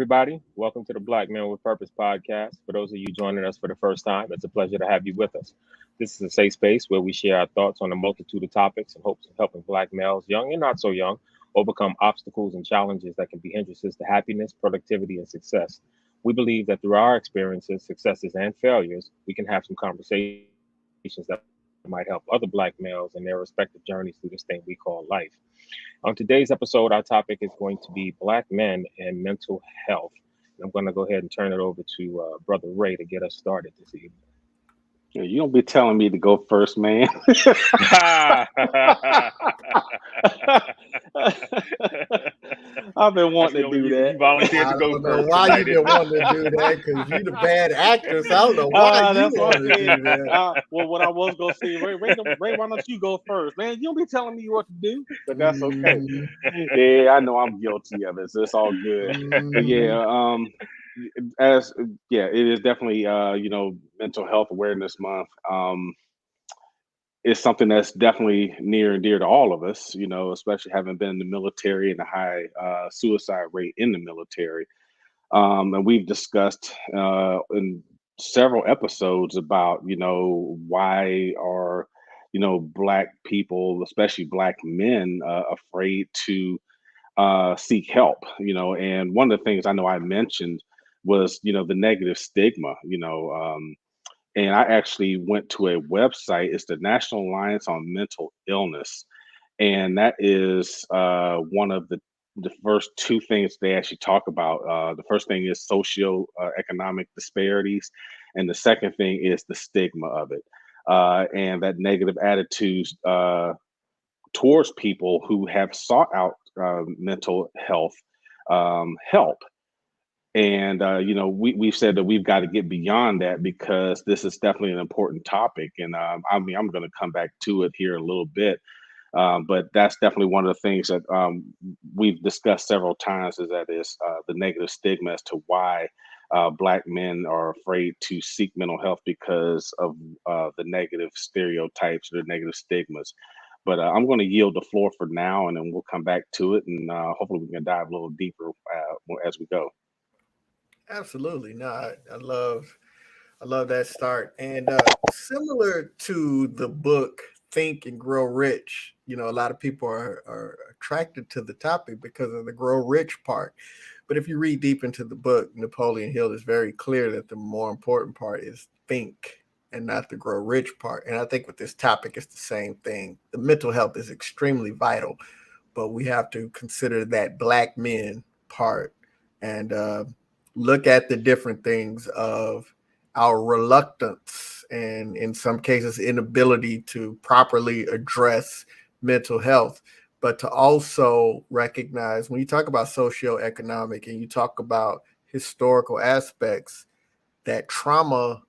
everybody. Welcome to the Black Men with Purpose podcast. For those of you joining us for the first time, it's a pleasure to have you with us. This is a safe space where we share our thoughts on a multitude of topics in hopes of helping Black males, young and not so young, overcome obstacles and challenges that can be hindrances to happiness, productivity, and success. We believe that through our experiences, successes, and failures, we can have some conversations that might help other Black males in their respective journeys through this thing we call life. On today's episode, our topic is going to be Black men and mental health. And I'm going to go ahead and turn it over to Brother Ray to get us started this evening. Yeah, you don't be telling me to go first, man. I've been That's wanting the to only do reason that. you volunteered I to go don't know first why tonight, you been isn't it? wanting to do that because you the bad actress. I don't know why you That's what I want to did. do that. Well, what I was gonna say, Ray, why don't you go first, man? You don't be telling me what to do, but that's okay. Mm, Yeah, I know I'm guilty of it, so it's all good. But mm, yeah, as yeah, it is definitely mental health awareness month. It's something that's definitely near and dear to all of us, especially having been in the military and the high suicide rate in the military. And we've discussed in several episodes about, why are, Black people, especially Black men, afraid to seek help, and one of the things I know I mentioned was, the negative stigma, and I actually went to a website. It's the National Alliance on Mental Illness, and that is one of the first two things they actually talk about. The first thing is socio economic disparities, and the second thing is the stigma of it, and that negative attitudes towards people who have sought out mental health help. And we've said that we've got to get beyond that because this is definitely an important topic. And I mean, I'm going to come back to it here in a little bit, but that's definitely one of the things that we've discussed several times. Is that is the negative stigma as to why Black men are afraid to seek mental health because of the negative stereotypes or the negative stigmas. But I'm going to yield the floor for now, and then we'll come back to it, and hopefully we can dive a little deeper as we go. absolutely. No, I love that start. And similar to the book Think and Grow Rich, a lot of people are attracted to the topic because of the grow rich part. But if you read deep into the book, Napoleon Hill is very clear that the more important part is think and not the grow rich part. And I think with this topic, it's the same thing. The mental health is extremely vital, but we have to consider that Black men part and look at the different things of our reluctance and in some cases inability to properly address mental health, but to also recognize when you talk about socioeconomic and you talk about historical aspects, that trauma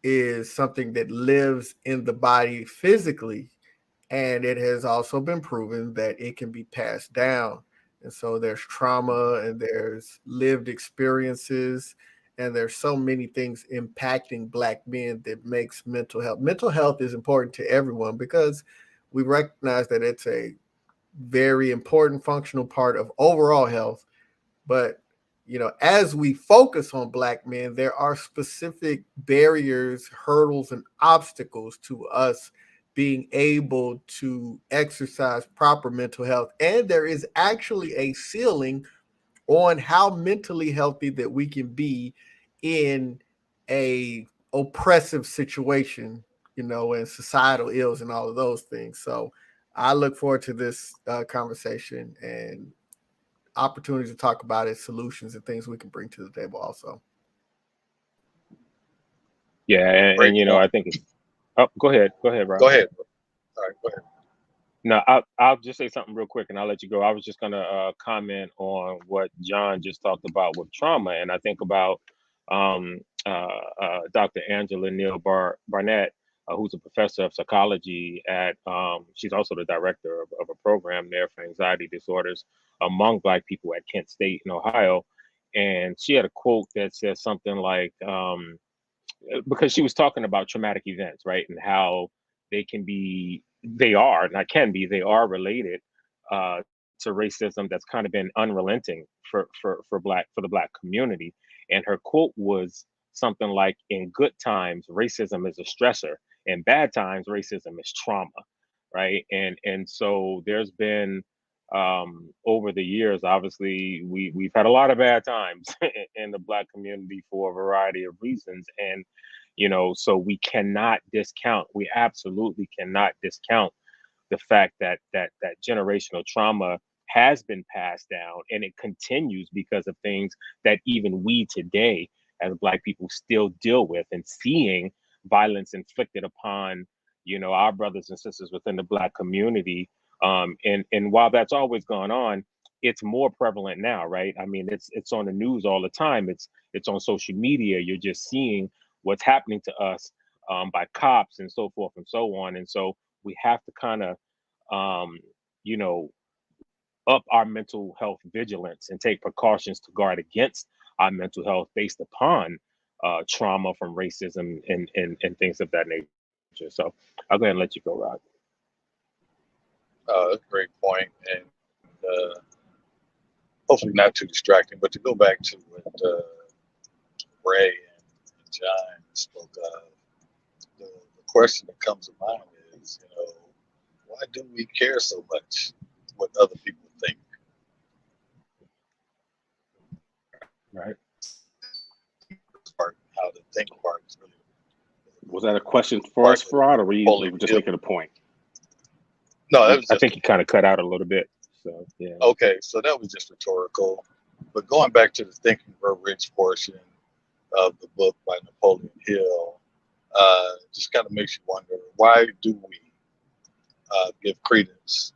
is something that lives in the body physically, and it has also been proven that it can be passed down. And so there's trauma and there's lived experiences and there's so many things impacting Black men that makes mental health is important to everyone because we recognize that it's a very important functional part of overall health. But as we focus on Black men, there are specific barriers, hurdles, and obstacles to us being able to exercise proper mental health. And there is actually a ceiling on how mentally healthy that we can be in a oppressive situation, and societal ills and all of those things. So I look forward to this conversation and opportunities to talk about it, solutions and things we can bring to the table also. Yeah, and Great point. I think it's. Oh, go ahead, Go Rob. ahead. All right, go ahead. No, I'll just say something real quick, and I'll let you go. I was just gonna comment on what John just talked about with trauma, and I think about Dr. Angela Neal Barnett, who's a professor of psychology at. She's also the director of a program there for anxiety disorders among Black people at Kent State in Ohio, and she had a quote that says something like, because she was talking about traumatic events, right, and how they can be, they are, not can be, they are related to racism that's kind of been unrelenting for the black community. And her quote was something like, "In good times, racism is a stressor. In bad times, racism is trauma." Right. And so there's been over the years, obviously we've had a lot of bad times in the black community for a variety of reasons. And so we absolutely cannot discount the fact that generational trauma has been passed down, and it continues because of things that even we today as black people still deal with, and seeing violence inflicted upon our brothers and sisters within the black community. And while that's always gone on, it's more prevalent now, right? I mean, it's on the news all the time. It's on social media. You're just seeing what's happening to us by cops and so forth and so on. And so we have to kind of you know up our mental health vigilance and take precautions to guard against our mental health based upon trauma from racism and things of that nature. So I'll go ahead and let you go, Rod. That's a great point, and hopefully not too distracting. But to go back to what Ray and John spoke of, the question that comes to mind is, why do we care so much what other people think? Right. How the think part is really. Was that a question for us, Rod, or were you just making a point? No, that was I think you kind of cut out a little bit. So yeah. Okay, so that was just rhetorical. But going back to the Think and Grow Rich portion of the book by Napoleon Hill, just kind of makes you wonder, why do we give credence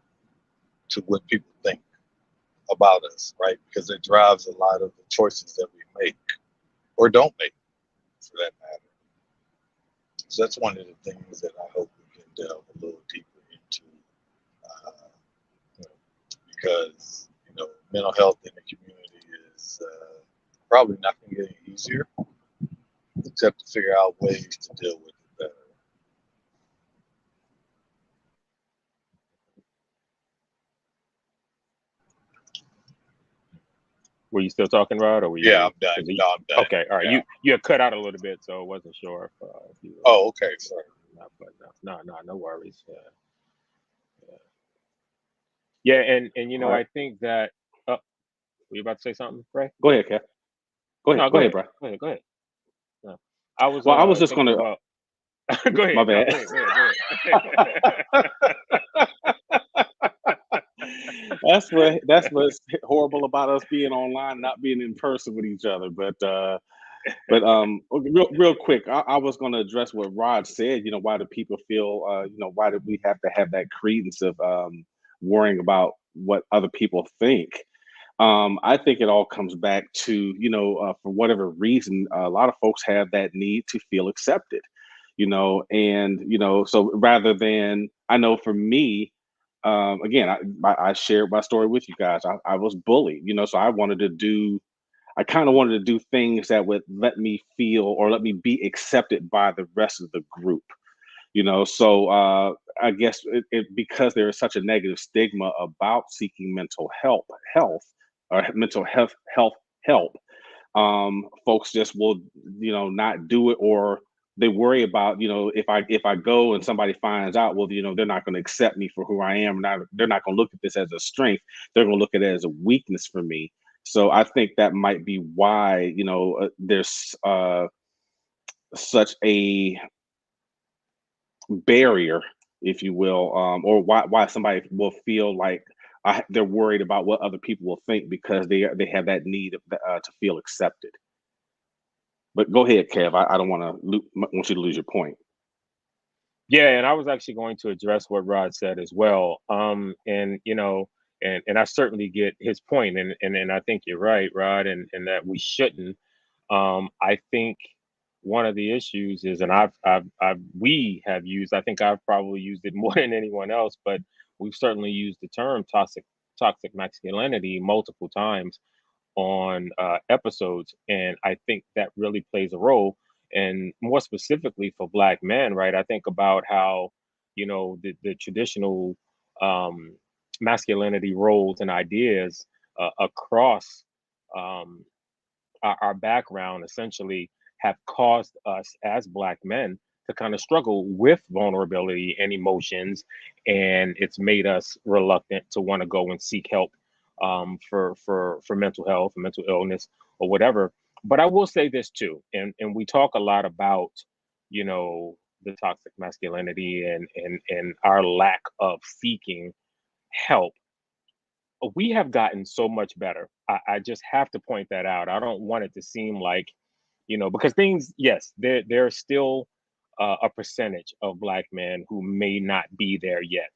to what people think about us, right? Because it drives a lot of the choices that we make or don't make, for that matter. So that's one of the things that I hope we can delve a little deeper into, because mental health in the community is probably not going to get any easier, except to figure out ways to deal with it better. Were you still talking, Rod, or were you? Yeah, I'm done. No, I'm done. Okay, all right. Yeah. You had cut out a little bit, so I wasn't sure if you. Oh, okay. Sorry. No worries. Yeah, and Right. I think that. Were you about to say something, Ray? Go ahead, Kev. Go ahead. No, go ahead, bro. Go ahead. No. I was. Well, I was just thinking gonna. about. Go ahead. My No, bad. go ahead. That's what's horrible about us being online, not being in person with each other. But real quick, I was going to address what Rod said. Why do people feel? Why do we have to have that credence of worrying about what other people think? I think it all comes back to for whatever reason, a lot of folks have that need to feel accepted. So rather than, I know for me. Again, I shared my story with you guys. I was bullied, so I kind of wanted to do things that would let me feel or let me be accepted by the rest of the group, So I guess because there is such a negative stigma about seeking mental health or mental health help, folks just will, not do it, or they worry about, if I go and somebody finds out, well, they're not going to accept me for who I am. They're not going to look at this as a strength. They're going to look at it as a weakness for me. So I think that might be why, there's such a barrier, if you will, or why somebody will feel like they're worried about what other people will think, because they have that need to feel accepted. But go ahead, Kev. I don't want you to lose your point. Yeah, and I was actually going to address what Rod said as well. And and I certainly get his point, and I think you're right, Rod, and that we shouldn't. I think one of the issues is, and we have used, I think I've probably used it more than anyone else, but we've certainly used the term toxic masculinity multiple times on episodes, and I think that really plays a role. And more specifically for Black men, right? I think about how the traditional masculinity roles and ideas across um, our background essentially have caused us as Black men to kind of struggle with vulnerability and emotions, and it's made us reluctant to want to go and seek help for mental health, mental illness, or whatever. But I will say this too, and we talk a lot about, you know, the toxic masculinity and our lack of seeking help. We have gotten so much better. I just have to point that out. I don't want it to seem like, you know, because things, yes, there's still a percentage of Black men who may not be there yet.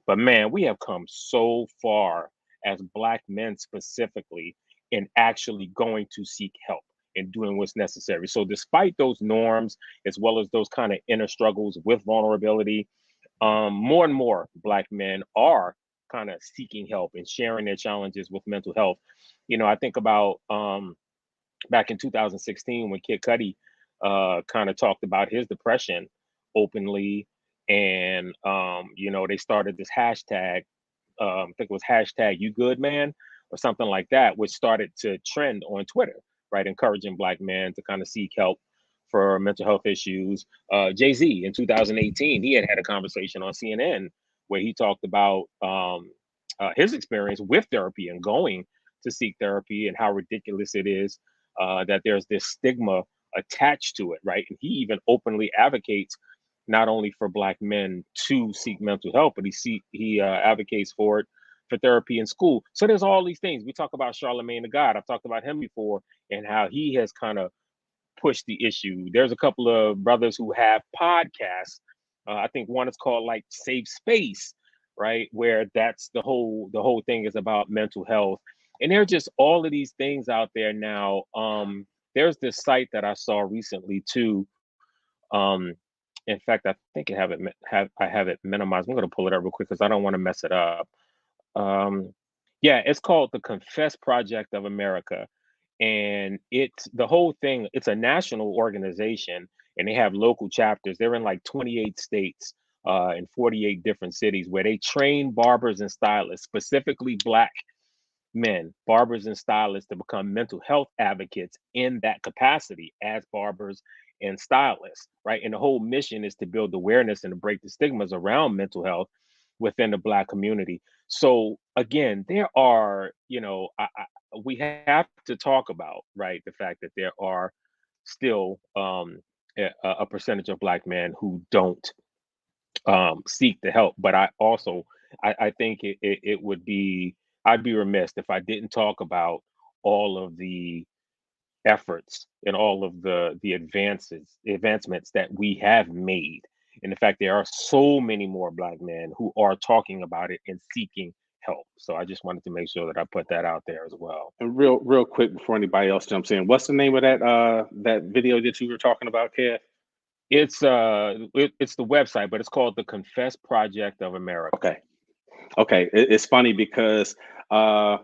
But man, we have come so far as Black men specifically in actually going to seek help and doing what's necessary. So, despite those norms, as well as those kind of inner struggles with vulnerability, more and more Black men are kind of seeking help and sharing their challenges with mental health. You know, I think about back in 2016 when Kid Cudi kind of talked about his depression openly, and you know, they started this hashtag. I think it was hashtag You Good Man or something like that, which started to trend on Twitter, right? Encouraging Black men to kind of seek help for mental health issues. Jay-Z in 2018, he had a conversation on CNN where he talked about his experience with therapy and going to seek therapy and how ridiculous it is that there's this stigma attached to it, right? And he even openly advocates not only for Black men to seek mental health, but he advocates for it for therapy in school. So there's all these things. We talk about Charlemagne the God. I've talked about him before and how he has kind of pushed the issue. There's a couple of brothers who have podcasts. I think one is called like Safe Space, right? Where that's the whole thing is about mental health. And there are just all of these things out there now. There's this site that I saw recently too. Um, in fact, I think I have it minimized. I'm going to pull it up real quick because I don't want to mess it up. Um, yeah, it's called the Confess Project of America, and it's the whole thing. It's a national organization, and they have local chapters. They're in like 28 states, in 48 different cities, where they train barbers and stylists, specifically Black men, barbers and stylists, to become mental health advocates in that capacity as barbers and stylists, right? And the whole mission is to build awareness and to break the stigmas around mental health within the Black community. So again, there are, you know, we have to talk about, right, the fact that there are still a percentage of Black men who don't seek the help. But I also I think it would be, I'd be remiss if I didn't talk about all of the efforts and all of the advancements that we have made. And the fact there are so many more Black men who are talking about it and seeking help. So I just wanted to make sure that I put that out there as well. And real quick before anybody else jumps in, what's the name of that video that you were talking about, Kev? It's it's the website, but it's called the Confess Project of America. Okay. It's funny because I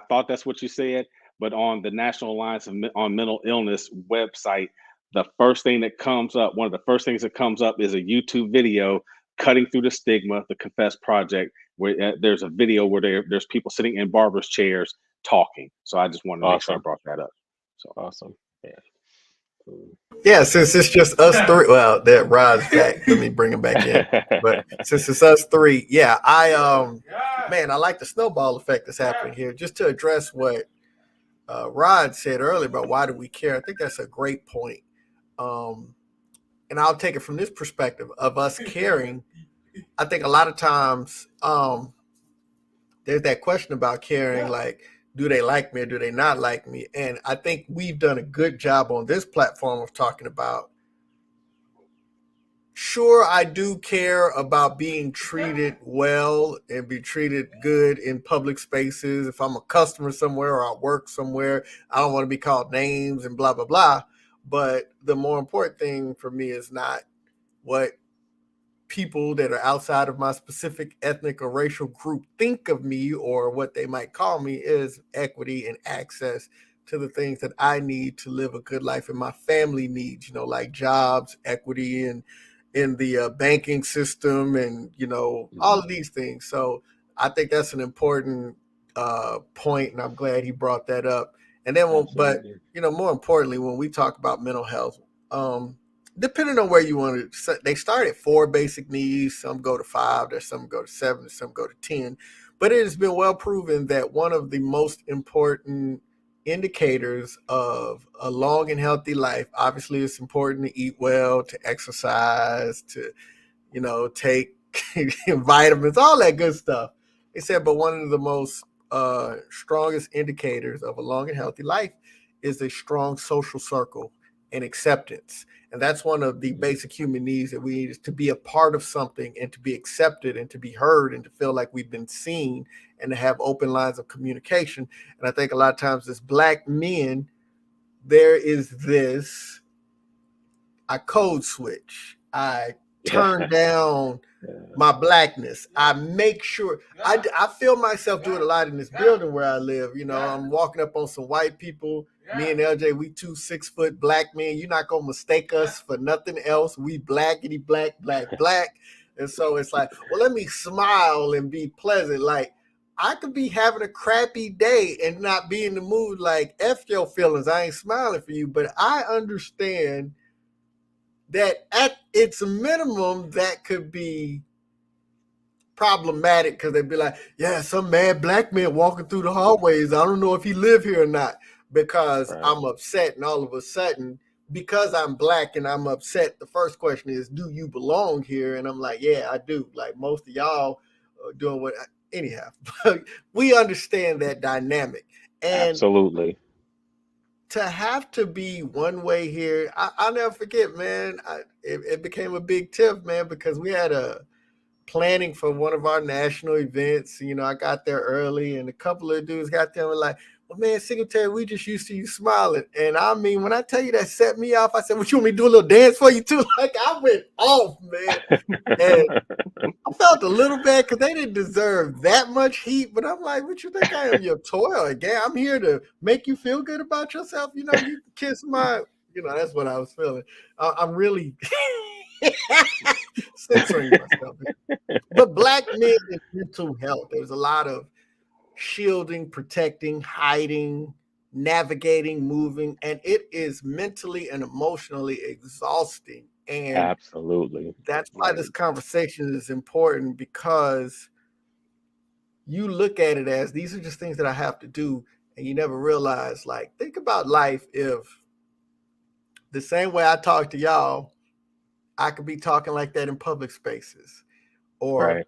thought that's what you said, but on the National Alliance on Mental Illness website, the first thing that comes up, one of the first things that comes up, is a YouTube video cutting through the stigma, the Confess Project, where there's a video where there's people sitting in barbers' chairs talking. So I just wanted to make sure I brought that up. So awesome. Yeah. Yeah, since it's just us three, well, that Rod's back. Let me bring him back in. But since it's us three, yeah, man, I like the snowball effect that's happening here. Just to address what Rod said earlier about why do we care, I think that's a great point. And I'll take it from this perspective of us caring. I think a lot of times there's that question about caring, like, do they like me or do they not like me? And I think we've done a good job on this platform of talking about, sure, I do care about being treated well and be treated good in public spaces. If I'm a customer somewhere or I work somewhere, I don't want to be called names and blah, blah, blah. But the more important thing for me is not what people that are outside of my specific ethnic or racial group think of me or what they might call me, is equity and access to the things that I need to live a good life and my family needs, like jobs, equity, and in the banking system, and all of these things. So I think that's an important point, and I'm glad he brought that up. And then, but Absolutely. more importantly, when we talk about mental health, depending on where you want to, they start at 4 basic needs. Some go to 5. There's some go to 7. Some go to 10. But it has been well proven that one of the most important indicators of a long and healthy life, obviously, it's important to eat well, to exercise, to take vitamins, all that good stuff. They said, but one of the most strongest indicators of a long and healthy life is a strong social circle and acceptance. And that's one of the basic human needs that we need, is to be a part of something and to be accepted and to be heard and to feel like we've been seen and to have open lines of communication. And I think a lot of times as Black men, there is this, I code switch. I turn down my Blackness. I make sure I feel myself doing a lot in this building where I live. I'm walking up on some white people. Me and LJ, we 2 6-foot Black men. You're not gonna mistake us for nothing else. We blackity black, black, black. And so it's like, well, let me smile and be pleasant. Like, I could be having a crappy day and not be in the mood. Like, F your feelings. I ain't smiling for you, but I understand that at its minimum, that could be problematic, because they'd be like, yeah, some mad Black man walking through the hallways. I don't know if he live here or not, because I'm upset. And all of a sudden, because I'm Black and I'm upset, the first question is, do you belong here? And I'm like, yeah, I do. Like most of y'all are doing what, anyhow. We understand that dynamic. And Absolutely. to have to be one way here, I'll never forget, man. It became a big tiff, man, because we had a planning for one of our national events. I got there early, and a couple of dudes got there and were like, well, man, Singletary, we just used to you smiling. And I mean, when I tell you that set me off, I said, what, you want me to do a little dance for you too? Like, I went off, man. And I felt a little bad because they didn't deserve that much heat. But I'm like, what you think I am, your toy? Again, I'm here to make you feel good about yourself. You can kiss my, that's what I was feeling. I'm really censoring myself. But Black men and mental health, there's a lot of shielding, protecting, hiding, navigating, moving, and it is mentally and emotionally exhausting. And Absolutely. that's why this conversation is important, because you look at it as these are just things that I have to do, and you never realize, like, think about life if the same way I talk to y'all, I could be talking like that in public spaces. Or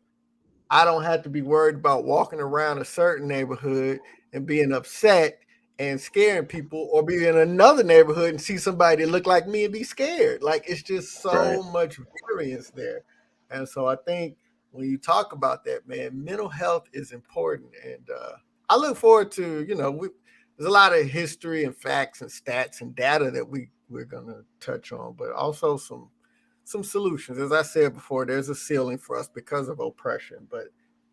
I don't have to be worried about walking around a certain neighborhood and being upset and scaring people, or be in another neighborhood and see somebody that look like me and be scared. Like, it's just so much variance there. And so I think when you talk about that, man, mental health is important. And I look forward to, there's a lot of history and facts and stats and data that we're going to touch on, but also some solutions. As I said before, there's a ceiling for us because of oppression, but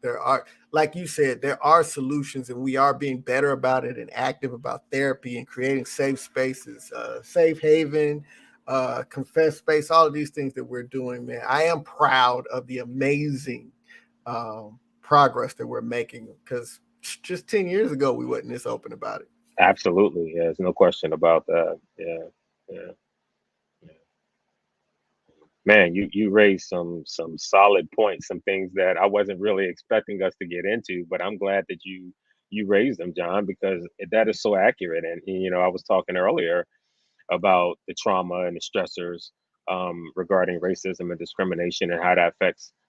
there are, like you said, there are solutions, and we are being better about it and active about therapy and creating safe spaces, safe haven, confess space, all of these things that we're doing, man. I am proud of the amazing progress that we're making, because just 10 years ago, we wasn't this open about it. Absolutely. Yeah, there's no question about that. Yeah. Man, you raised some solid points, some things that I wasn't really expecting us to get into, but I'm glad that you raised them, John, because that is so accurate. And I was talking earlier about the trauma and the stressors regarding racism and discrimination and how that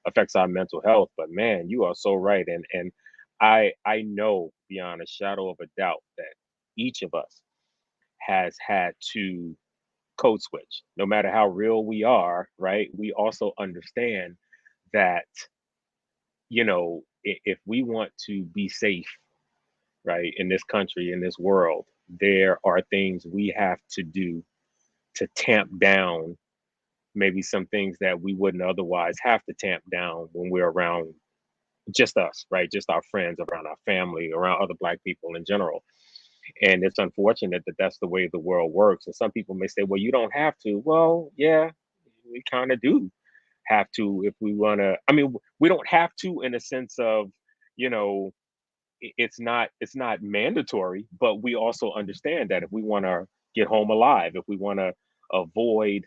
affects our mental health. But man, you are so right, and I know beyond a shadow of a doubt that each of us has had to code switch. No matter how real we are, right? We also understand that, if we want to be safe, right, in this country, in this world, there are things we have to do to tamp down maybe some things that we wouldn't otherwise have to tamp down when we're around just us, right? Just our friends, around our family, around other Black people in general. And it's unfortunate that that's the way the world works. And some people may say, well, you don't have to. Well, yeah, we kind of do have to if we want to. I mean, we don't have to in a sense of you know, it's not mandatory, but we also understand that if we want to get home alive, if we want to avoid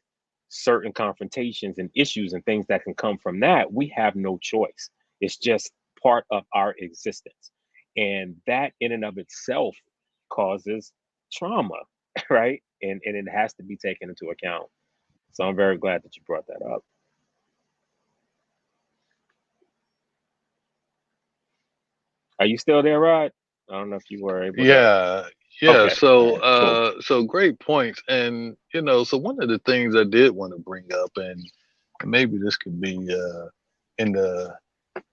certain confrontations and issues and things that can come from that, we have no choice. It's just part of our existence. And that in and of itself causes trauma, right? And it has to be taken into account. So I'm very glad that you brought that up. Are you still there, Rod? I don't know if you were able to. Yeah, yeah. Okay. All So, right. Cool. so great points. And so one of the things I did want to bring up, and maybe this could be in the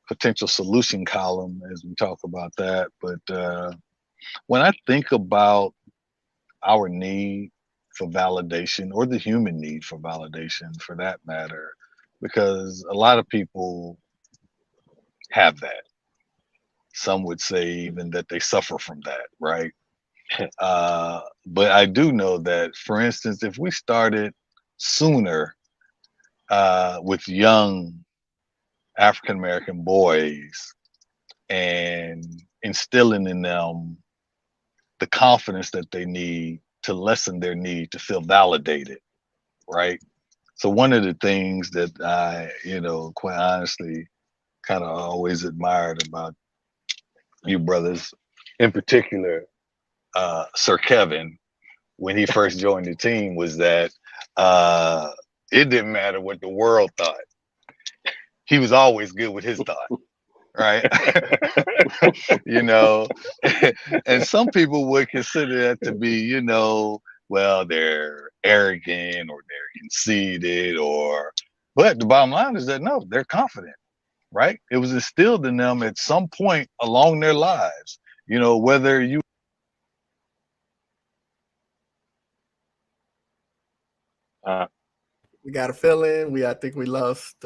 potential solution column as we talk about that. But when I think about our need for validation, or the human need for validation, for that matter, because a lot of people have that. Some would say even that they suffer from that, right? But I do know that, for instance, if we started sooner with young African American boys and instilling in them the confidence that they need to lessen their need to feel validated, right? So one of the things that I, quite honestly, kind of always admired about you brothers, in particular, Sir Kevin, when he first joined the team, was that uh, it didn't matter what the world thought. He was always good with his thought, right? you know, and some people would consider that to be, well, they're arrogant or they're conceited, but the bottom line is that no, they're confident, right? It was instilled in them at some point along their lives, whether you Uh, We got a feeling. I think we lost.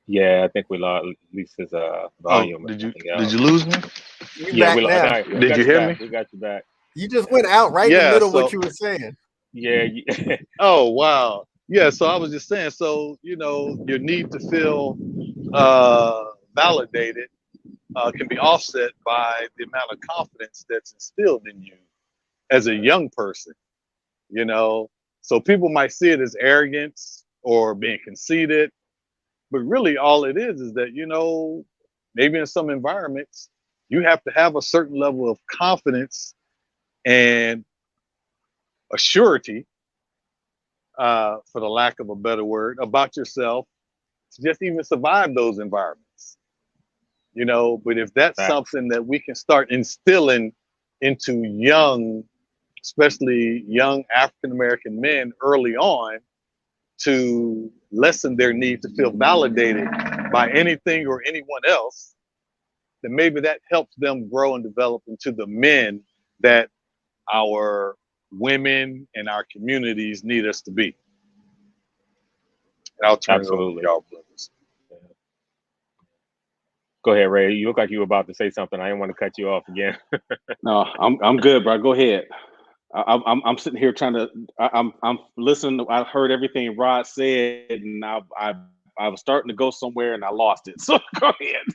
yeah, I think we lost at least his Oh, volume, if did you nothing did else. you lose me? You Yeah, back now. no, we Did got you you hear back. me? We got you back. You just went out right in the Yeah, middle of what so you were saying. Yeah, oh wow. Yeah, so I was just saying, so your need to feel uh validated can be offset by the amount of confidence that's instilled in you as a young person, you know. So people might see it as arrogance or being conceited, but really all it is that, maybe in some environments, you have to have a certain level of confidence and a surety, for the lack of a better word, about yourself to just even survive those environments, But if that's facts. something that we can start instilling into young, especially young African American men early on, to lessen their need to feel validated by anything or anyone else, then maybe that helps them grow and develop into the men that our women and our communities need us to be. And I'll turn it over to Absolutely. y'all, brothers. Yeah. Go ahead, Ray. You look like you were about to say something. I didn't want to cut you off again. No, I'm good, bro. Go ahead. I'm sitting here trying to. I'm listening. I heard everything Rod said, and I was starting to go somewhere, and I lost it. So go ahead.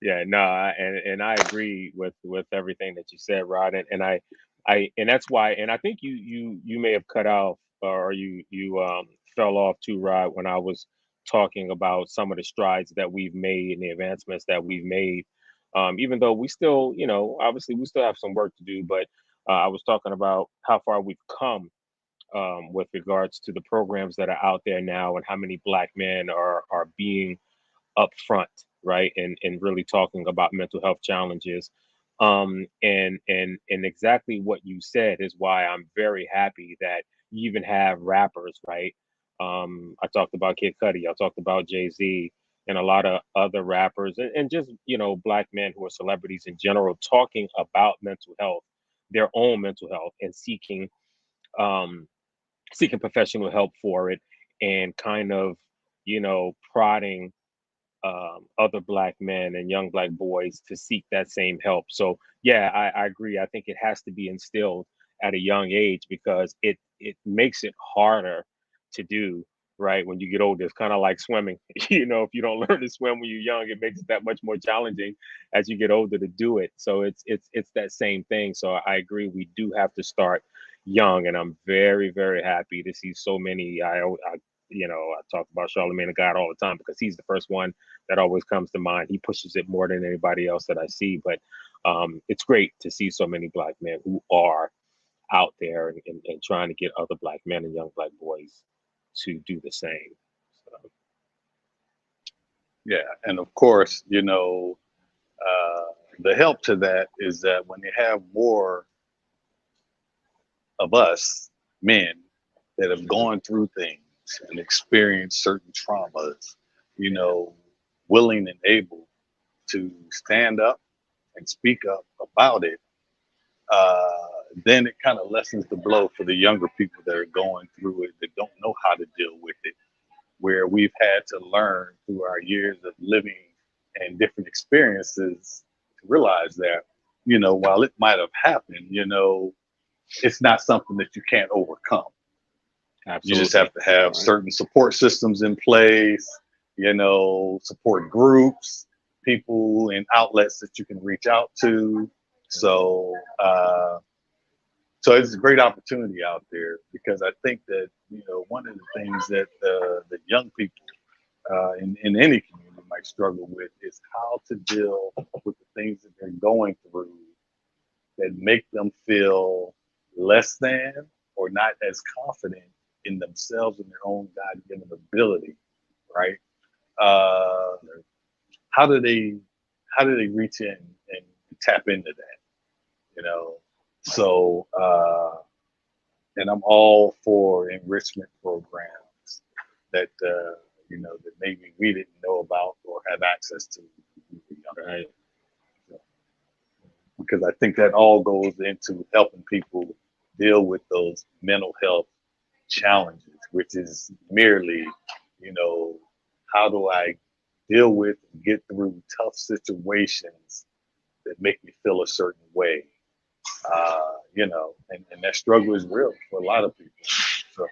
Yeah, no, and I agree with everything that you said, Rod, and that's why, and I think you may have cut off, or you fell off too, Rod, when I was talking about some of the strides that we've made and the advancements that we've made. Even though we still, obviously we still have some work to do, but I was talking about how far we've come with regards to the programs that are out there now and how many Black men are being upfront, right? And really talking about mental health challenges. And exactly what you said is why I'm very happy that you even have rappers, right? I talked about Kid Cudi, I talked about Jay-Z and a lot of other rappers and just, Black men who are celebrities in general talking about mental health, their own mental health and um seeking professional help for it and kind of, prodding other Black men and young Black boys to seek that same help. So yeah, I agree. I think it has to be instilled at a young age because it makes it harder to do right? When you get older, it's kind of like swimming. You know, if you don't learn to swim when you're young, it makes it that much more challenging as you get older to do it. So it's that same thing. So I agree. We do have to start young, and I'm very, very happy to see so many. You know, I talk about Charlemagne the God all the time because he's the first one that always comes to mind. He pushes it more than anybody else that I see. But it's great to see so many Black men who are out there and trying to get other Black men and young Black boys to do the same. So, Yeah, and of course, you know, the help to that is that when you have more of us men that have gone through things and experienced certain traumas, you know, willing and able to stand up and speak up about it, then it kind of lessens the blow for the younger people that are going through it that don't know how to deal with it. Where we've had to learn through our years of living and different experiences to realize that, you know, while it might have happened, you know, it's not something that you can't overcome. absolutely. You just have to have certain support systems in place, you know, support groups, people and outlets that you can reach out to. So, so it's a great opportunity out there because I think that, you know, one of the things that the young people in any community might struggle with is how to deal with the things that they're going through that make them feel less than or not as confident in themselves and their own God-given ability, right? How do they reach in and tap into that, you know? So, and I'm all for enrichment programs that you know, that maybe we didn't know about or have access to when we were younger. Right. So, because I think that all goes into helping people deal with those mental health challenges, which is merely, you know, how do I deal with and get through tough situations that make me feel a certain way, you know, and that struggle is real for a lot of people. So,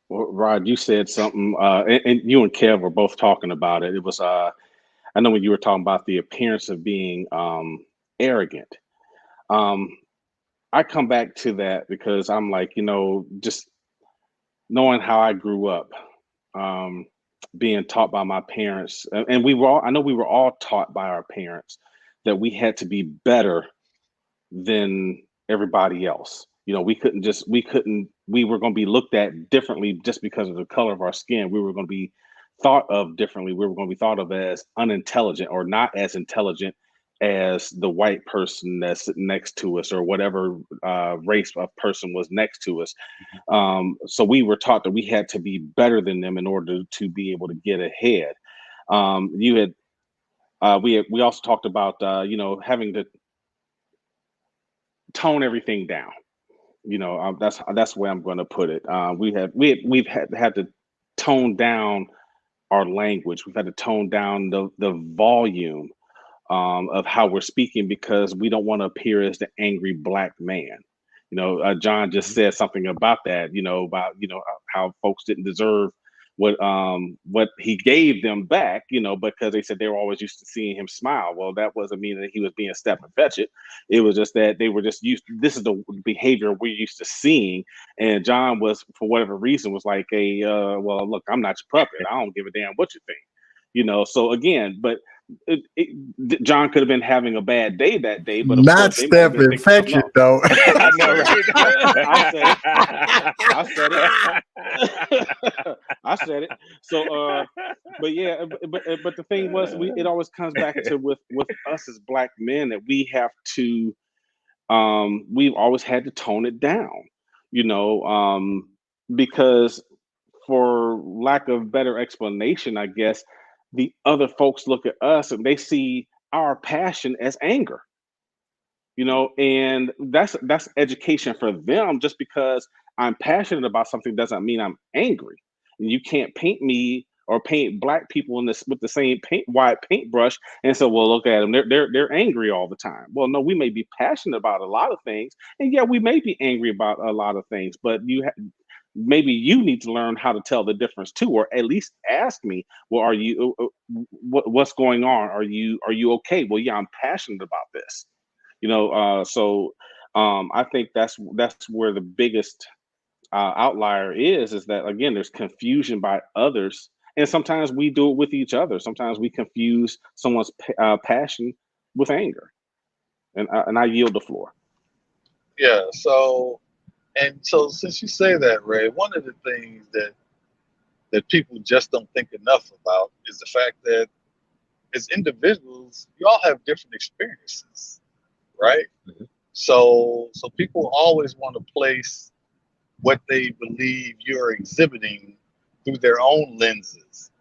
Well, Rod, you said something, and you and Kev were both talking about it. It was, I know when you were talking about the appearance of being arrogant. I come back to that because I'm like, you know, just knowing how I grew up, um, being taught by my parents, and we were all, I know we were all taught by our parents that we had to be better than everybody else. You know, we were going to be looked at differently just because of the color of our skin. We were going to be thought of differently. We were going to be thought of as unintelligent or not as intelligent as the white person that's sitting next to us or whatever race of person was next to us. So we were taught that we had to be better than them in order to be able to get ahead. You had we also talked about you know, having to tone everything down. You know, that's where I'm going to put it. We've had to tone down our language. We've had to tone down the volume of how we're speaking because we don't want to appear as the angry Black man. You know, John just said something about that. You know, about, you know, how folks didn't deserve what he gave them back, you know, because they said they were always used to seeing him smile. Well, that wasn't mean that he was being step and fetch it. It was just that they were just used to, this is the behavior we're used to seeing. And John was, for whatever reason, was like a well, look, I'm not your puppet. I don't give a damn what you think. You know, so again, but John could have been having a bad day that day, but of Not course they might have step been and thinking fetch something it else. though. I know, right? I said it. I said it. So, but yeah, but the thing was, it always comes back to with us as Black men that we have to, we've always had to tone it down, you know, because for lack of better explanation, I guess the other folks look at us and they see our passion as anger, you know, and that's education for them. Just because I'm passionate about something doesn't mean I'm angry. And you can't paint me or paint Black people in this with the same wide paintbrush and say, well, look at them, they're angry all the time. Well, no, we may be passionate about a lot of things, and yeah, we may be angry about a lot of things, but maybe you need to learn how to tell the difference too, or at least ask me, well, are you, what's going on? Are you okay? Well, yeah, I'm passionate about this, so I think that's where the biggest outlier is that, again, there's confusion by others, and sometimes we do it with each other. Sometimes we confuse someone's passion with anger, and I yield the floor. Yeah. So since you say that, Ray, one of the things that people just don't think enough about is the fact that as individuals, you all have different experiences, right? Mhm. So people always want to place what they believe you're exhibiting through their own lenses,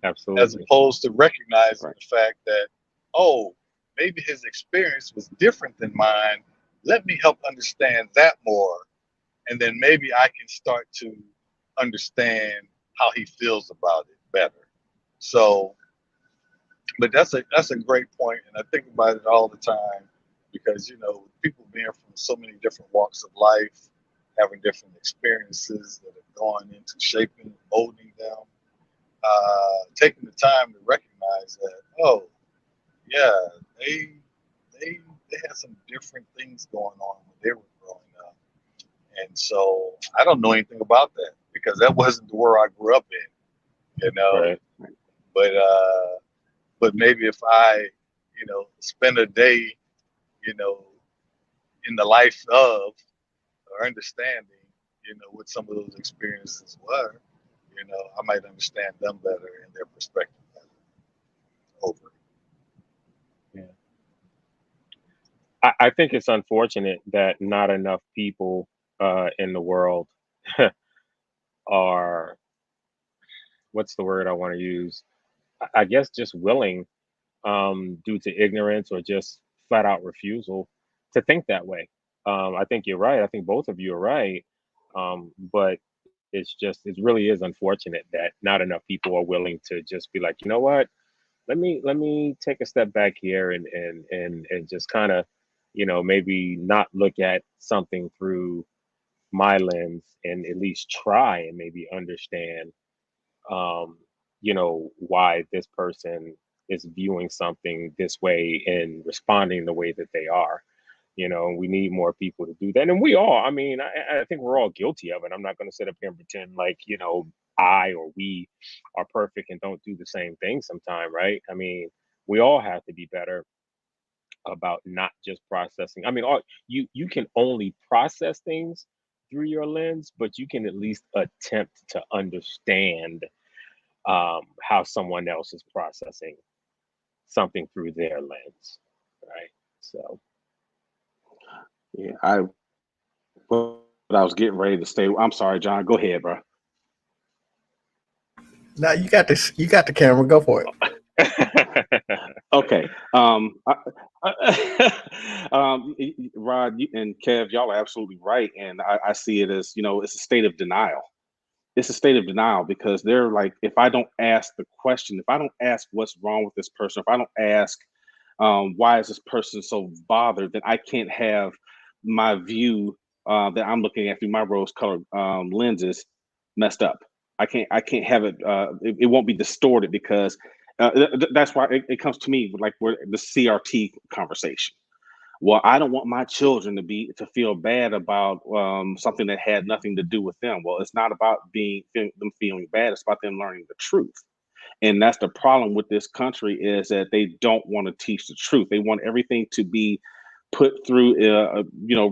as Absolutely. opposed to recognizing Right. the fact that, oh, maybe his experience was different than mine. Let me help understand that more, and then maybe I can start to understand how he feels about it better. So, but that's a great point, and I think about it all the time because people being from so many different walks of life, having different experiences that have gone into shaping and molding them, taking the time to recognize that, oh yeah, they they had some different things going on when they were growing up, and so I don't know anything about that because that wasn't the world I grew up in. Right. But maybe if I spend a day you know in the life of or understanding what some of those experiences were, I might understand them better and their perspective better over. Yeah. I think it's unfortunate that not enough people in the world are, what's the word I want to use? I guess just willing, due to ignorance or just flat out refusal to think that way. I think you're right. I think both of you are right. But it really is unfortunate that not enough people are willing to just be like, you know what? Let me take a step back here and just kind of, maybe not look at something through my lens and at least try and maybe understand, um, why this person is viewing something this way and responding the way that they are. We need more people to do that. And we all, I mean, I think we're all guilty of it. I'm not going to sit up here and pretend like, I or we are perfect and don't do the same thing sometime, right? I mean, we all have to be better about not just processing. I mean, you can only process things through your lens, but you can at least attempt to understand how someone else is processing something through their lens, right? So, Yeah, I was getting ready to say. I'm sorry, John. Go ahead, bro. Now you got this. You got the camera. Go for it. Okay. Rod and Kev, y'all are absolutely right, and I see it as, it's a state of denial. It's a state of denial because they're like, if I don't ask the question, if I don't ask what's wrong with this person, if I don't ask why is this person so bothered, then I can't have my view that I'm looking at through my rose-colored lenses messed up. I can't have it. It won't be distorted because that's why it comes to me like where the CRT conversation. Well, I don't want my children to feel bad about something that had nothing to do with them. Well, it's not about them feeling bad. It's about them learning the truth. And that's the problem with this country is that they don't want to teach the truth. They want everything to be put through,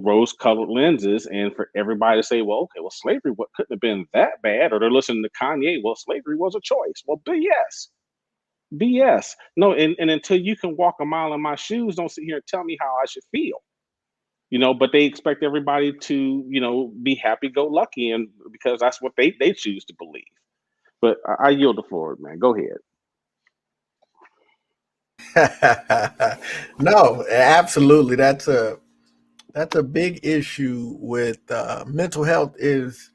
rose-colored lenses, and for everybody to say, well, okay, well, slavery what couldn't have been that bad, or they're listening to Kanye. Well, slavery was a choice. Well, BS. BS. No, and until you can walk a mile in my shoes, don't sit here and tell me how I should feel. But they expect everybody to, be happy-go-lucky, and because that's what they choose to believe. But I yield the floor, man. Go ahead. No, absolutely. That's a big issue with mental health is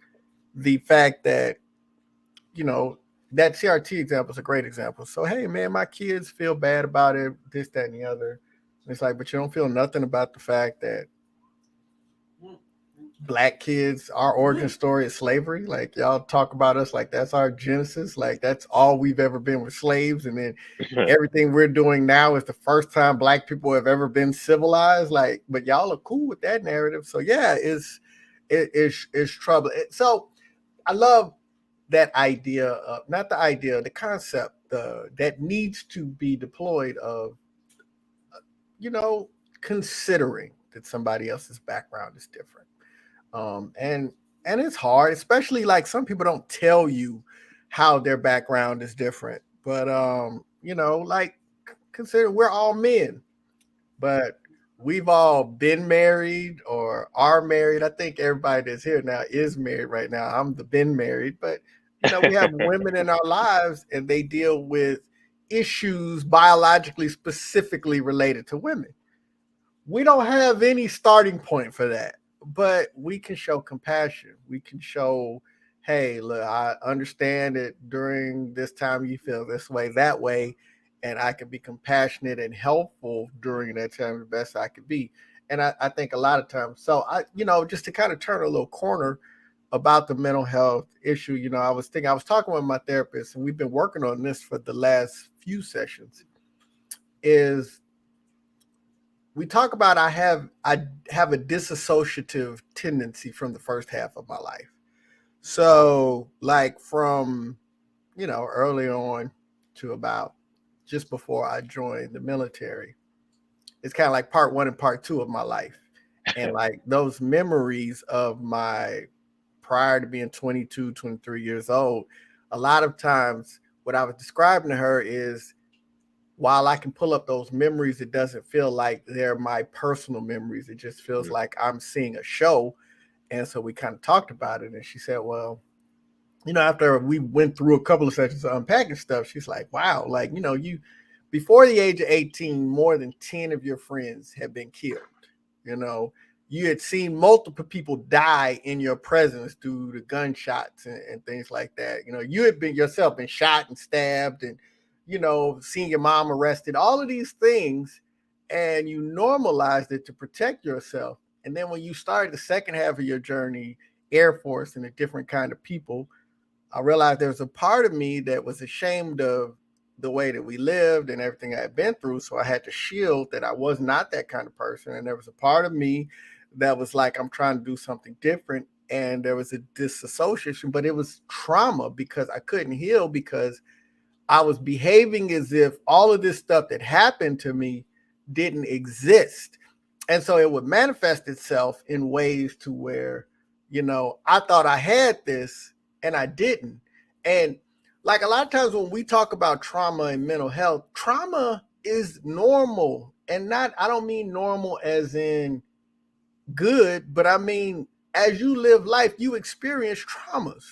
the fact that you know that CRT example is a great example. So hey, man, my kids feel bad about it, this, that, and the other. And it's like, but you don't feel nothing about the fact that Black kids, our origin story is slavery. Like y'all talk about us like that's our genesis. Like that's all we've ever been with slaves. And then everything we're doing now is the first time Black people have ever been civilized. Like, but y'all are cool with that narrative. So yeah, it's trouble. So I love that idea of not the idea, the concept that needs to be deployed of, considering that somebody else's background is different. And it's hard, especially like some people don't tell you how their background is different. But like consider we're all men, but we've all been married or are married. I think everybody that's here now is married right now. I'm the been married, but we have women in our lives and they deal with issues biologically specifically related to women. We don't have any starting point for that, but we can show compassion. We can show, hey, look, I understand that during this time you feel this way, that way, and I can be compassionate and helpful during that time the best I could be. And I think a lot of times, so just to kind of turn a little corner about the mental health issue, I was talking with my therapist, and we've been working on this for the last few sessions, is we talk about I have a disassociative tendency from the first half of my life. So like from, early on to about just before I joined the military, it's kind of like part 1 and part 2 of my life. And like those memories of my prior to being 22, 23 years old, a lot of times what I was describing to her is, while I can pull up those memories, it doesn't feel like they're my personal memories. It just feels like I'm seeing a show. And so we kind of talked about it. And she said, well, after we went through a couple of sessions of unpacking stuff, she's like, wow, like, you before the age of 18, more than 10 of your friends have been killed. You had seen multiple people die in your presence due to gunshots and things like that. You had been yourself been shot and stabbed and, seeing your mom arrested, all of these things, and you normalized it to protect yourself. And then when you started the second half of your journey, Air Force and a different kind of people, I realized there was a part of me that was ashamed of the way that we lived and everything I had been through. So I had to shield that I was not that kind of person. And there was a part of me that was like, I'm trying to do something different. And there was a disassociation, but it was trauma because I couldn't heal because I was behaving as if all of this stuff that happened to me didn't exist. And so it would manifest itself in ways to where, I thought I had this and I didn't. And like a lot of times when we talk about trauma and mental health, trauma is normal. And I don't mean normal as in good, but I mean, as you live life, you experience traumas,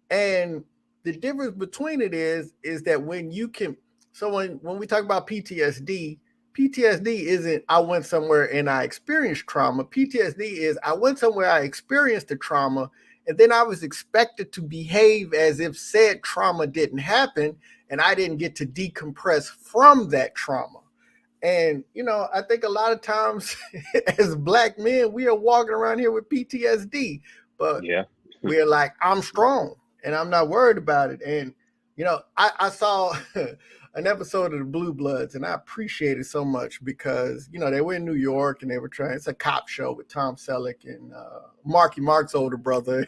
and the difference between it is that when you can, so when we talk about PTSD isn't I went somewhere and I experienced trauma. PTSD is I went somewhere, I experienced the trauma, and then I was expected to behave as if said trauma didn't happen, and I didn't get to decompress from that trauma. And, I think a lot of times as Black men, we are walking around here with PTSD, but we're like, I'm strong and I'm not worried about it. And, I saw an episode of the Blue Bloods and I appreciate it so much because, they were in New York and they were trying, it's a cop show with Tom Selleck and Marky Mark's older brother.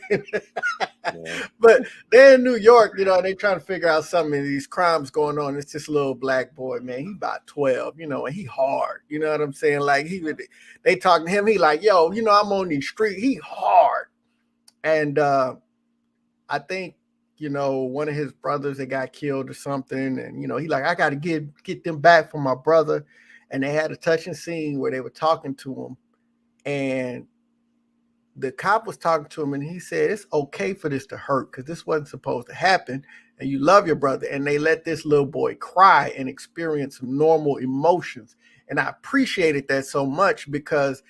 But they're in New York, and they're trying to figure out some of these crimes going on. It's this little Black boy, man. He about 12, and he hard. You know what I'm saying? Like they talking to him. He like, yo, I'm on these streets. He hard. And I think, one of his brothers that got killed or something. And, he like, I got to get them back from my brother. And they had a touching scene where they were talking to him. And the cop was talking to him and he said, it's okay for this to hurt because this wasn't supposed to happen. And you love your brother. And they let this little boy cry and experience some normal emotions. And I appreciated that so much because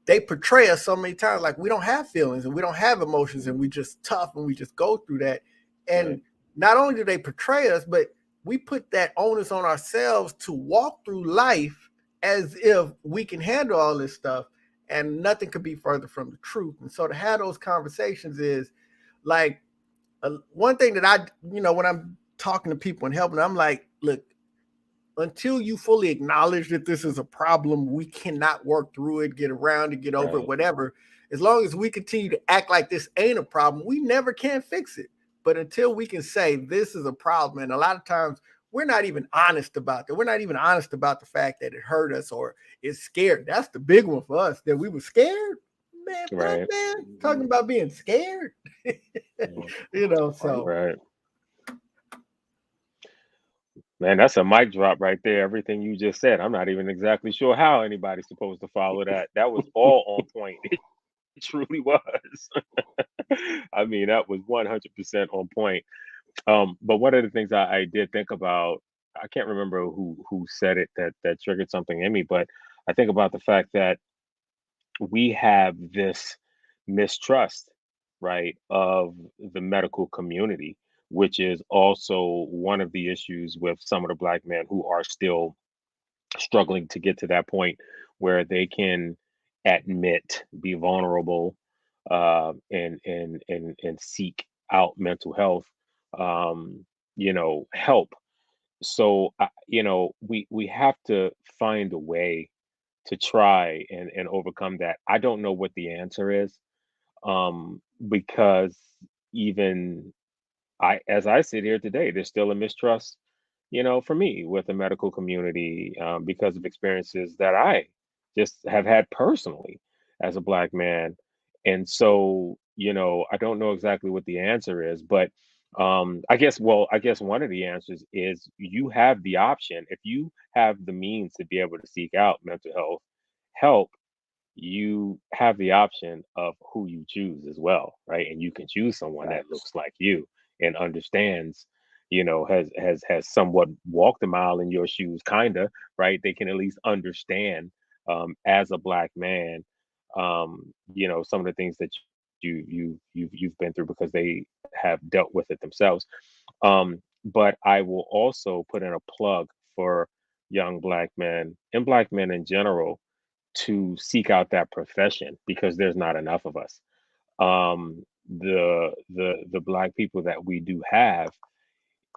they portray us so many times like we don't have feelings and we don't have emotions and we just tough and we just go through that. And not only do they portray us, but we put that onus on ourselves to walk through life as if we can handle all this stuff. And nothing could be further from the truth. And so to have those conversations is like one thing that I, when I'm talking to people and helping, I'm like, look, until you fully acknowledge that this is a problem, we cannot work through it, get around it, get over it, whatever. As long as we continue to act like this ain't a problem, we never can fix it. But until we can say this is a problem, and a lot of times we're not even honest about that. We're not even honest about the fact that it hurt us or it's scared. That's the big one for us, that we were scared. Man, Right. man, talking about being scared. So. Right. Man, that's a mic drop right there. Everything you just said. I'm not even exactly sure how anybody's supposed to follow that. That was all on point. It truly was. I mean, that was 100% on point. But one of the things I did think about, I can't remember who said it that triggered something in me, but I think about the fact that we have this mistrust, right, of the medical community, which is also one of the issues with some of the Black men who are still struggling to get to that point where they can admit, be vulnerable, and seek out mental health, help. So, we have to find a way to try and overcome that. I don't know what the answer is, because even as I sit here today, there's still a mistrust, for me with the medical community, because of experiences that I just have had personally as a Black man. And so, I don't know exactly what the answer is, but I guess one of the answers is you have the option if you have the means to be able to seek out mental health help. You have the option of who you choose as well, right? And you can choose someone that looks like you and understands, has somewhat walked a mile in your shoes, kinda, right? They can at least understand, as a Black man, some of the things that you've been through because they have dealt with it themselves. But I will also put in a plug for young Black men and Black men in general to seek out that profession because there's not enough of us. The Black people that we do have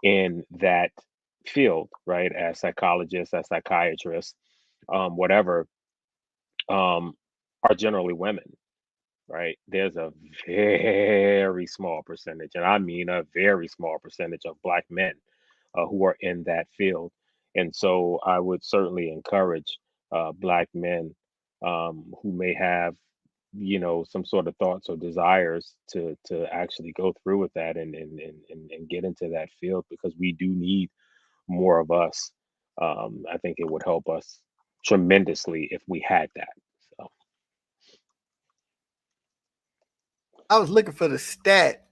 in that field, right, as psychologists, as psychiatrists, whatever, um, are generally women, right? There's a very small percentage, and I mean a very small percentage of Black men who are in that field. And so I would certainly encourage Black men who may have, some sort of thoughts or desires to actually go through with that and get into that field because we do need more of us. I think it would help us tremendously if we had that. So I was looking for the stat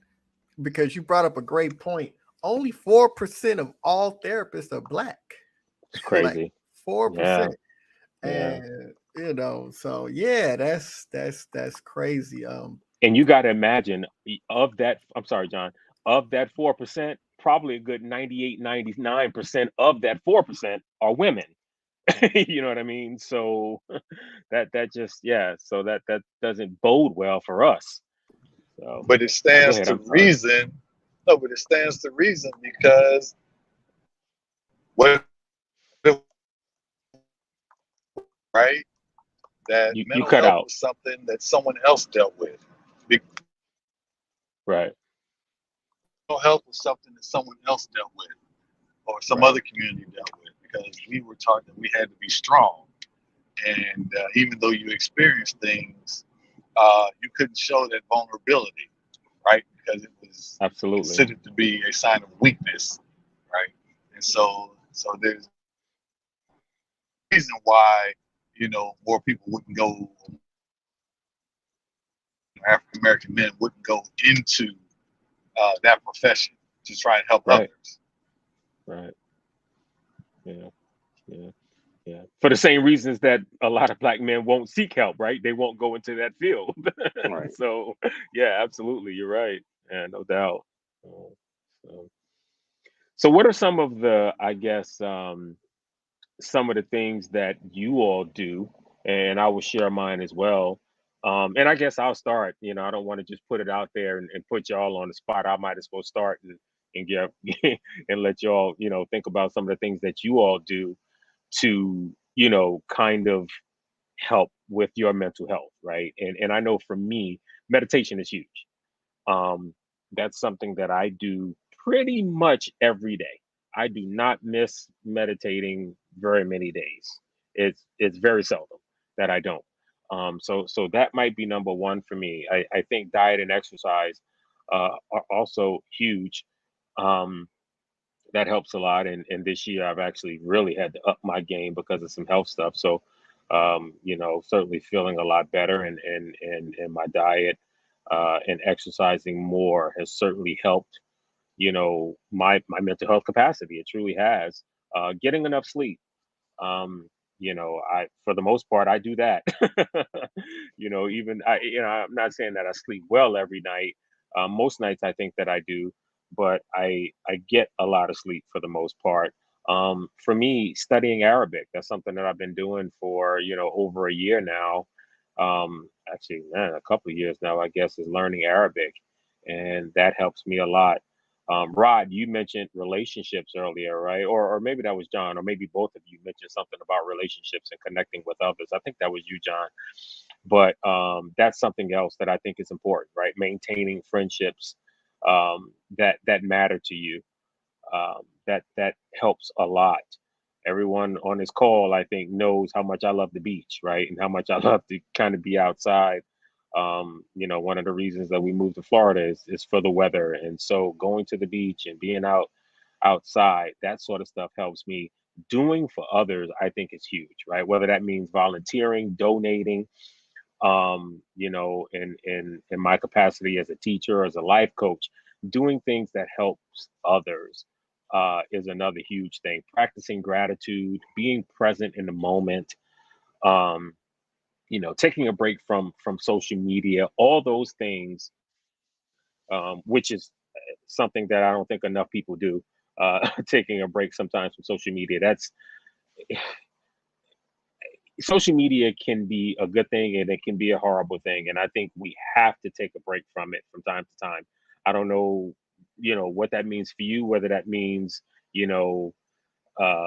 because you brought up a great point. Only 4% of all therapists are Black. it's Like crazy. 4%. Yeah. And so yeah, that's crazy. And you got to imagine of that, I'm sorry, John, of that 4%, probably a good 98, 99% of that 4% are women. You know what I mean? So that just, yeah, so that doesn't bode well for us. So But it go stands ahead. to I'm sorry. reason. No, but it stands to reason because what if, right? That You mental cut health out. was something that someone else dealt with. Right. Mental health was something that someone else dealt with, or some Right. other community dealt with, because we were taught that we had to be strong. And even though you experienced things, you couldn't show that vulnerability, right? Because it was Absolutely. considered to be a sign of weakness, right? And so there's a reason why, more people wouldn't go, African American men wouldn't go into that profession to try and help Right. others. Right. Yeah. Yeah. Yeah. For the same reasons that a lot of Black men won't seek help, right? They won't go into that field. Right. So, yeah, absolutely. You're right. Yeah, no doubt. So, so what are some of the, I guess, some of the things that you all do and I will share mine as well. And I guess I'll start. I don't want to just put it out there and put y'all on the spot. I might as well start and get and let y'all, think about some of the things that you all do to, kind of help with your mental health, right? And I know for me, meditation is huge. Um, that's something that I do pretty much every day. I do not miss meditating very many days. It's very seldom that I don't. So that might be number one for me. I think diet and exercise are also huge. Um, that helps a lot. And this year I've actually really had to up my game because of some health stuff. So, certainly feeling a lot better, and my diet and exercising more has certainly helped, my mental health capacity. It truly has. Getting enough sleep. I, for the most part, I do that. Even I'm not saying that I sleep well every night. Most nights I think that I do, but I get a lot of sleep for the most part. For me, studying Arabic, that's something that I've been doing for, over a year now. Actually, man, a couple of years now, I guess, is learning Arabic, and that helps me a lot. Rod, you mentioned relationships earlier, right? Or maybe that was John, or maybe both of you mentioned something about relationships and connecting with others. I think that was you, John. But that's something else that I think is important, right? Maintaining friendships that matter to you. That helps a lot. Everyone on this call, I think, knows how much I love the beach, right? And how much I love to kind of be outside. One of the reasons that we moved to Florida is for the weather. And so going to the beach and being outside, that sort of stuff helps me. Doing for others, I think is huge, right? Whether that means volunteering, donating, in my capacity as a teacher, as a life coach, doing things that helps others is another huge thing. Practicing gratitude, being present in the moment, um, taking a break from social media, all those things, which is something that I don't think enough people do. Taking a break sometimes from social media. That's Social media can be a good thing and it can be a horrible thing. And I think we have to take a break from it from time to time. I don't know, what that means for you, whether that means, you know,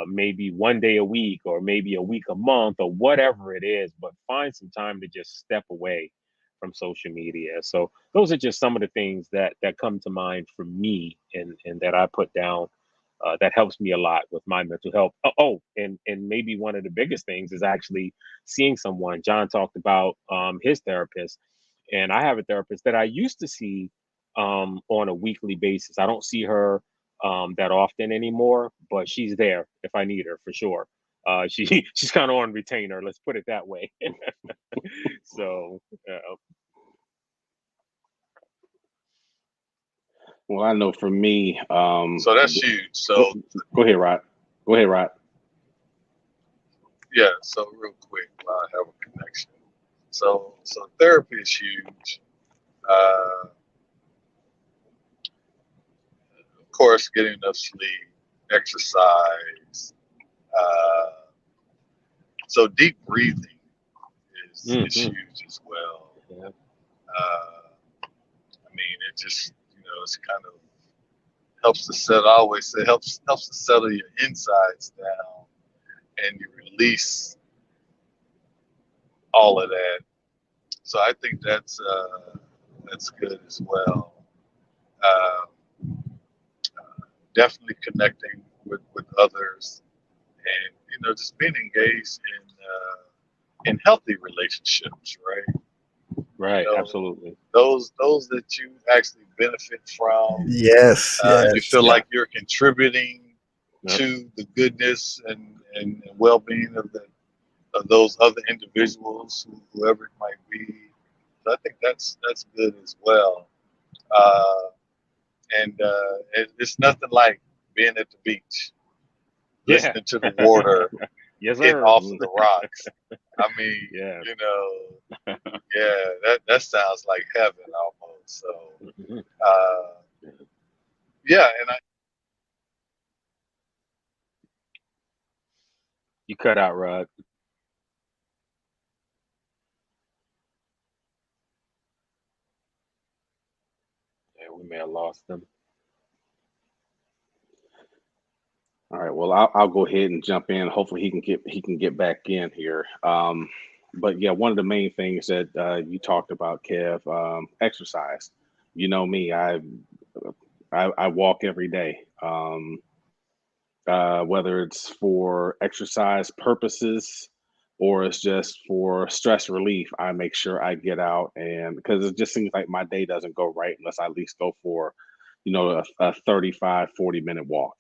maybe one day a week or maybe a week a month or whatever it is, but find some time to just step away from social media. So those are just some of the things that come to mind for me and that I put down that helps me a lot with my mental health. And maybe one of the biggest things is actually seeing someone. John talked about his therapist, and I have a therapist that I used to see on a weekly basis. I don't see her that often anymore, but she's there if I need her for sure. She's kind of on retainer. Let's put it that way. So Well, I know for me, So that's huge. go, So go ahead, Rod. Go ahead, Rod. yeah, so real quick, while I have a connection. So therapy is huge. Of course, getting enough sleep, exercise. Uh, so deep breathing is hmm huge as well. yeah, I mean, it just it's kind of helps to settle. I always say helps to settle your insides down, and you release all of that. So I think that's good as well. Uh, Definitely connecting with others, and just being engaged in healthy relationships, right? You right, know, absolutely. those that you actually benefit from. Yes, You yes. feel Yeah. like you're contributing Yep. to the goodness and well-being of those other individuals, whoever it might be. So I think that's good as well. Uh, and it's nothing like being at the beach, Yeah. listening to the water Yes, hit sir. off of the rocks. I mean, Yeah. yeah, that sounds like heaven almost. So, Mhm. uh, yeah, and You cut out, Rod. We may have lost them. All right. Well, I'll go ahead and jump in. Hopefully, he can get back in here. But yeah, one of the main things that you talked about, Kev, exercise. You know me, I walk every day. Whether it's for exercise purposes or it's just for stress relief, I make sure I get out, and because it just seems like my day doesn't go right unless I at least go for, a 35, 40 minute walk,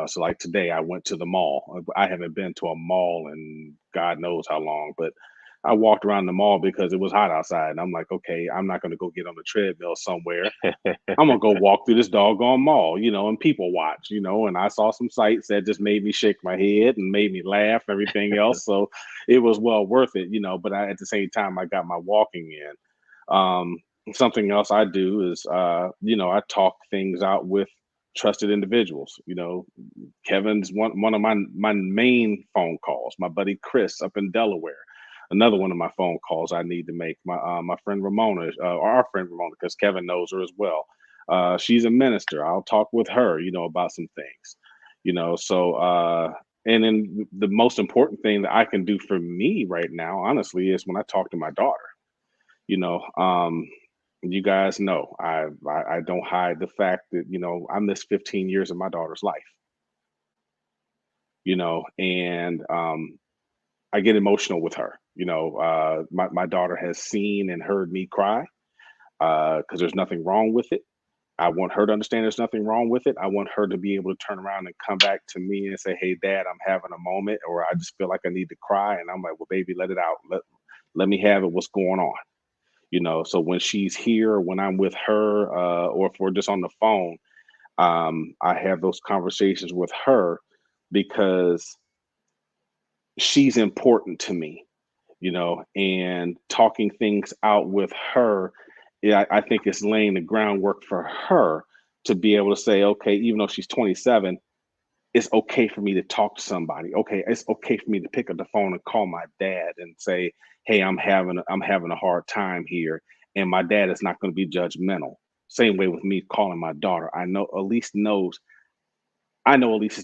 so like today I went to the mall. I haven't been to a mall in God knows how long, but I walked around the mall because it was hot outside, and I'm like, okay, I'm not going to go get on the treadmill somewhere. I'm gonna go walk through this doggone mall, and people watch, and I saw some sights that just made me shake my head and made me laugh, everything else. So it was well worth it, but at the same time, I got my walking in. Something else I do is, I talk things out with trusted individuals. Kevin's one of my main phone calls, my buddy Chris up in Delaware. Another one of my phone calls I need to make. My friend Ramona, or our friend Ramona, because Kevin knows her as well. She's a minister. I'll talk with her, about some things, So, and then the most important thing that I can do for me right now, honestly, is when I talk to my daughter. You know, um, you guys know I don't hide the fact that I missed 15 years of my daughter's life. And I get emotional with her. My daughter has seen and heard me cry because there's nothing wrong with it. I want her to understand there's nothing wrong with it. I want her to be able to turn around and come back to me and say, "Hey, Dad, I'm having a moment," or I just feel like I need to cry, and I'm like, "Well, baby, let it out. Let me have it. What's going on?" So when she's here, when I'm with her, or if we're just on the phone, I have those conversations with her because she's important to me, and talking things out with her, yeah, I think it's laying the groundwork for her to be able to say, okay, even though she's 27, it's okay for me to talk to somebody. Okay, it's okay for me to pick up the phone and call my dad and say, "Hey, I'm having a hard time here," and my dad is not going to be judgmental. Same way with me calling my daughter. I know Elise is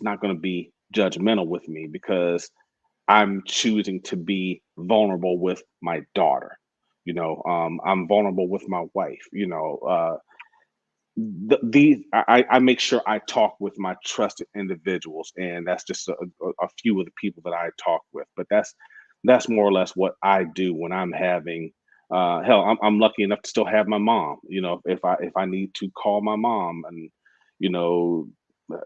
not going to be judgmental with me because I'm choosing to be vulnerable with my daughter. I'm vulnerable with my wife. I make sure I talk with my trusted individuals, and that's just a few of the people that I talk with. But that's more or less what I do when I'm having. Hell, I'm lucky enough to still have my mom. If I need to call my mom, and you know,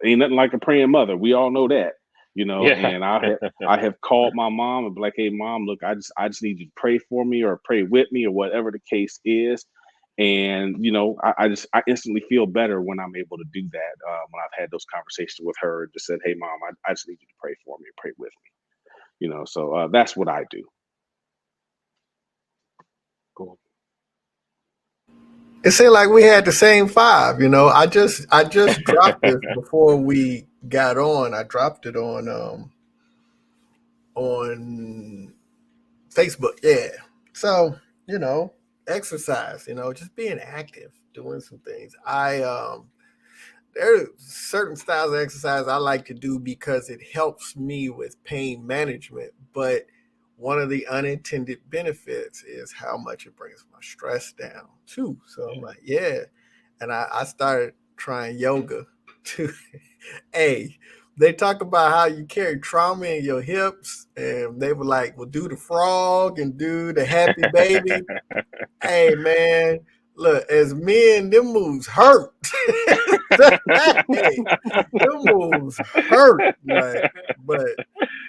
ain't nothing like a praying mother. We all know that. Yeah. And I have called my mom and be like, "Hey, mom, look, I just need you to pray for me or pray with me or whatever the case is." And I instantly feel better when I'm able to do that. When I've had those conversations with her and just said, "Hey, mom, I just need you to pray for me, pray with me." So that's what I do. Cool. It seemed like we had the same five. I just dropped this before we got on. I dropped it on Facebook. Yeah. So, exercise, just being active, doing some things. There are certain styles of exercise I like to do because it helps me with pain management. But one of the unintended benefits is how much it brings my stress down too. So I'm like, yeah. And I started trying yoga too. Hey, they talk about how you carry trauma in your hips, and they were like, "Well, do the frog and do the happy baby." Hey, man, look, as men, them moves hurt. Hey, them moves hurt. Like, but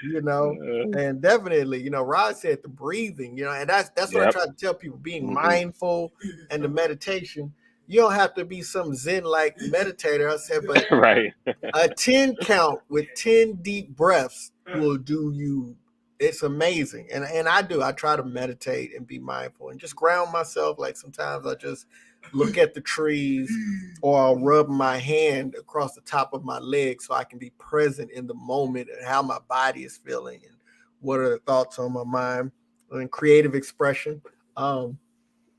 you know, and definitely, Rod said the breathing, and that's what I Yep. try to tell people: being Hmm. mindful and the meditation. You don't have to be some Zen like meditator. I said, but Right. a 10 count with 10 deep breaths will do you. It's amazing. And I try to meditate and be mindful and just ground myself. Like sometimes I just look at the trees, or I'll rub my hand across the top of my leg so I can be present in the moment and how my body is feeling and what are the thoughts on my mind, and creative expression. Um,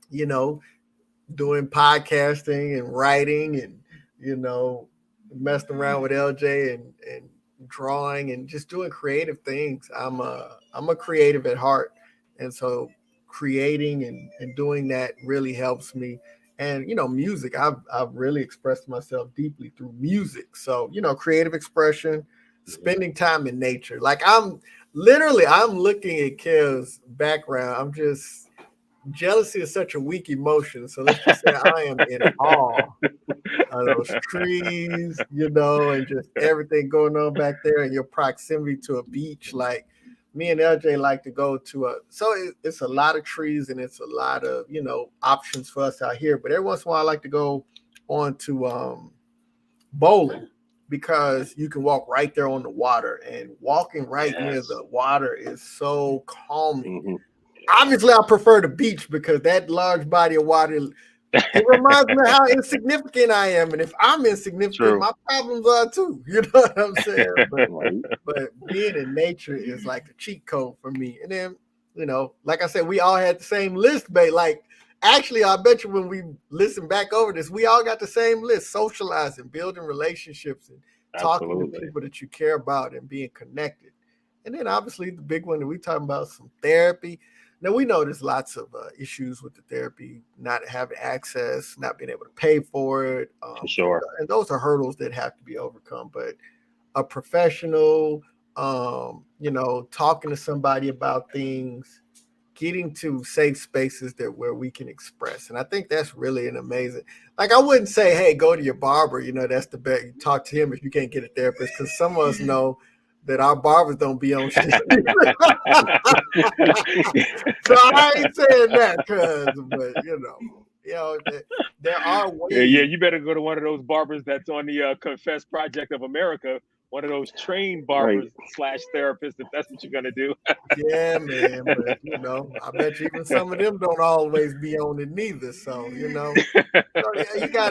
you know, doing podcasting and writing and, messing around with LJ and drawing and just doing creative things. I'm a creative at heart. And so creating and doing that really helps me. And, music, I've really expressed myself deeply through music. So, creative expression, spending time in nature. Like I'm looking at Kev's background. I'm just, jealousy is such a weak emotion. So let's just say I am in awe of those trees, and just everything going on back there and your proximity to a beach. Like me and LJ like to go to it's a lot of trees and it's a lot of, options for us out here. But every once in a while I like to go on to bowling because you can walk right there on the water, and walking right near the water is so calming. Mm-hmm. Obviously, I prefer the beach because that large body of water, it reminds me how insignificant I am. And if I'm insignificant, my problems are too. You know what I'm saying? But being in nature is like a cheat code for me. And then, like I said, we all had the same list, babe. Like, actually, I bet you when we listen back over this, we all got the same list: socializing, building relationships, and talking to people that you care about and being connected. And then obviously the big one that we talking about, some therapy. Now, we know there's lots of issues with the therapy, not having access, not being able to pay for it. For sure. And those are hurdles that have to be overcome. But a professional, talking to somebody about things, getting to safe spaces where we can express. And I think that's really an amazing, like, I wouldn't say, hey, go to your barber. That's the best. You talk to him if you can't get a therapist, because some of us know that our barbers don't be on shit. So I ain't saying that, but there are ways. Yeah, you better go to one of those barbers that's on the Confess Project of America, one of those trained barbers / therapists, if that's what you're gonna do. Yeah, man, but I bet you even some of them don't always be on it neither. So you got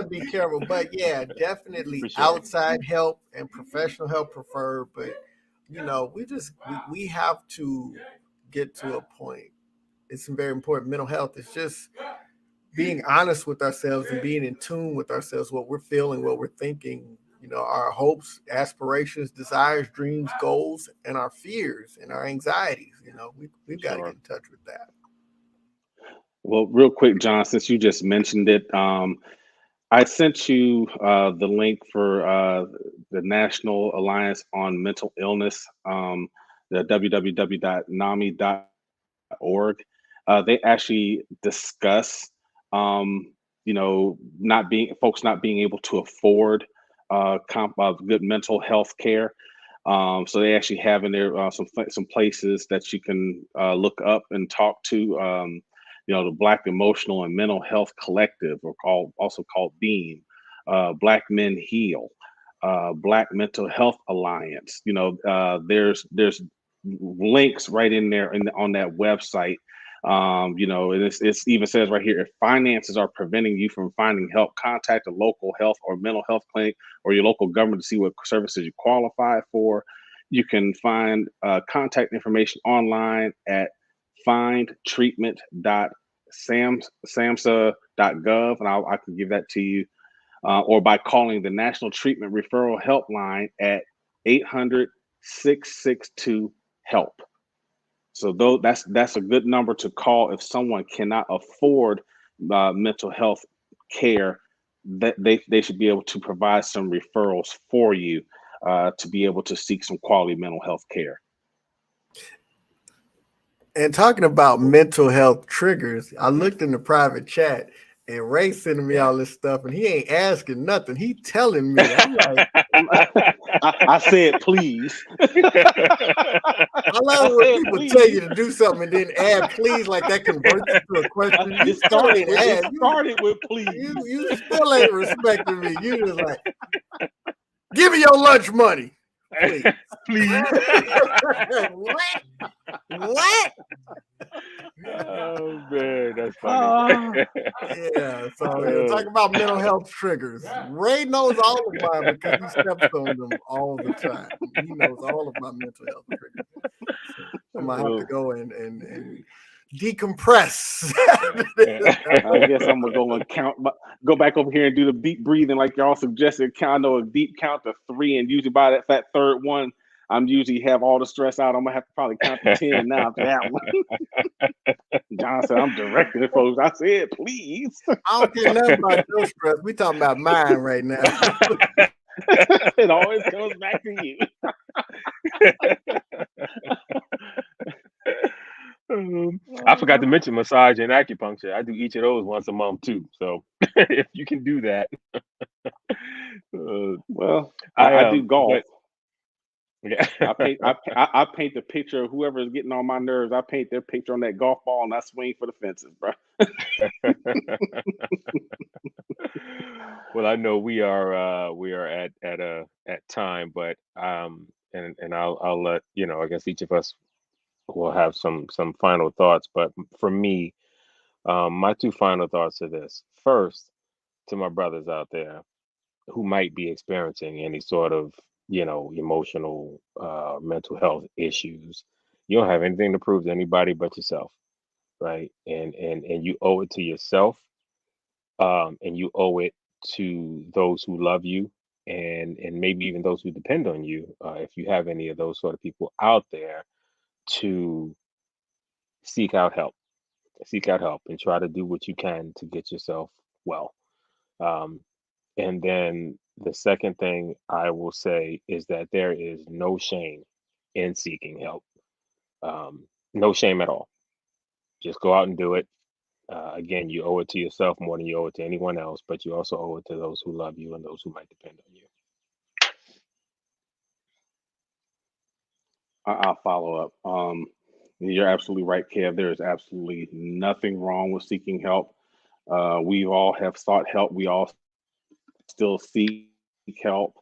to be careful. But yeah, definitely outside help and professional help preferred. But we have to get to a point. It's very important. Mental health is just being honest with ourselves and being in tune with ourselves, what we're feeling, what we're thinking, our hopes, aspirations, desires, dreams, goals, and our fears and our anxieties. We've got to get in touch with that. Well, real quick, John, since you just mentioned it, I sent you the link for the National Alliance on Mental Illness, the www.nami.org. They actually discuss, folks not being able to afford good mental health care. So they actually have in there some places that you can look up and talk to. The Black Emotional and Mental Health Collective, or also called BEAM, Black Men Heal, Black Mental Health Alliance. There's links right in there on that website. And it even says right here, if finances are preventing you from finding help, contact a local health or mental health clinic or your local government to see what services you qualify for. You can find contact information online at findtreatment.samhsa.gov, and I can give that to you, or by calling the National Treatment Referral Helpline at 800-662-HELP. So that's a good number to call if someone cannot afford mental health care. That they should be able to provide some referrals for you to be able to seek some quality mental health care. And talking about mental health triggers, I looked in the private chat and Ray sending me all this stuff, and he ain't asking nothing. He telling me. I'm like, I said, please. I love when people tell you to do something and then add please, like that converts it to a question. You started with please. You still ain't respecting me. You just like, give me your lunch money. Please. What? Oh man, that's funny. Yeah, so talking about mental health triggers. Ray knows all of mine because he steps on them all the time. He knows all of my mental health triggers. So I'm gonna have to go and decompress. I guess I'm gonna go back over here and do the deep breathing like y'all suggested. Count a deep count to 3, and usually by that third one, I'm usually have all the stress out. I'm gonna have to probably count to 10 now after that one. John said, "I'm directing it, folks." I said, "Please." I don't care nothing about your stress. We talking about mine right now. It always comes back to you. I forgot to mention massage and acupuncture. I do each of those once a month too. So if you can do that, well, I do golf. But, yeah. I paint the picture of whoever is getting on my nerves. I paint their picture on that golf ball and I swing for the fences, bro. Well, I know we are at time, but and I'll let I guess each of us will have some final thoughts. But for me, my 2 final thoughts are this. First, to my brothers out there who might be experiencing any sort of emotional mental health issues, you don't have anything to prove to anybody but yourself, right? And you owe it to yourself, and you owe it to those who love you, and maybe even those who depend on you, if you have any of those sort of people out there, to seek out help. Seek out help and try to do what you can to get yourself well. Um, and then the second thing I will say is that there is no shame in seeking help. No shame at all. Just go out and do it. Again, you owe it to yourself more than you owe it to anyone else, but you also owe it to those who love you and those who might depend on you. I'll follow up. You're absolutely right, Kev. There is absolutely nothing wrong with seeking help. We all have sought help. We all still seek help.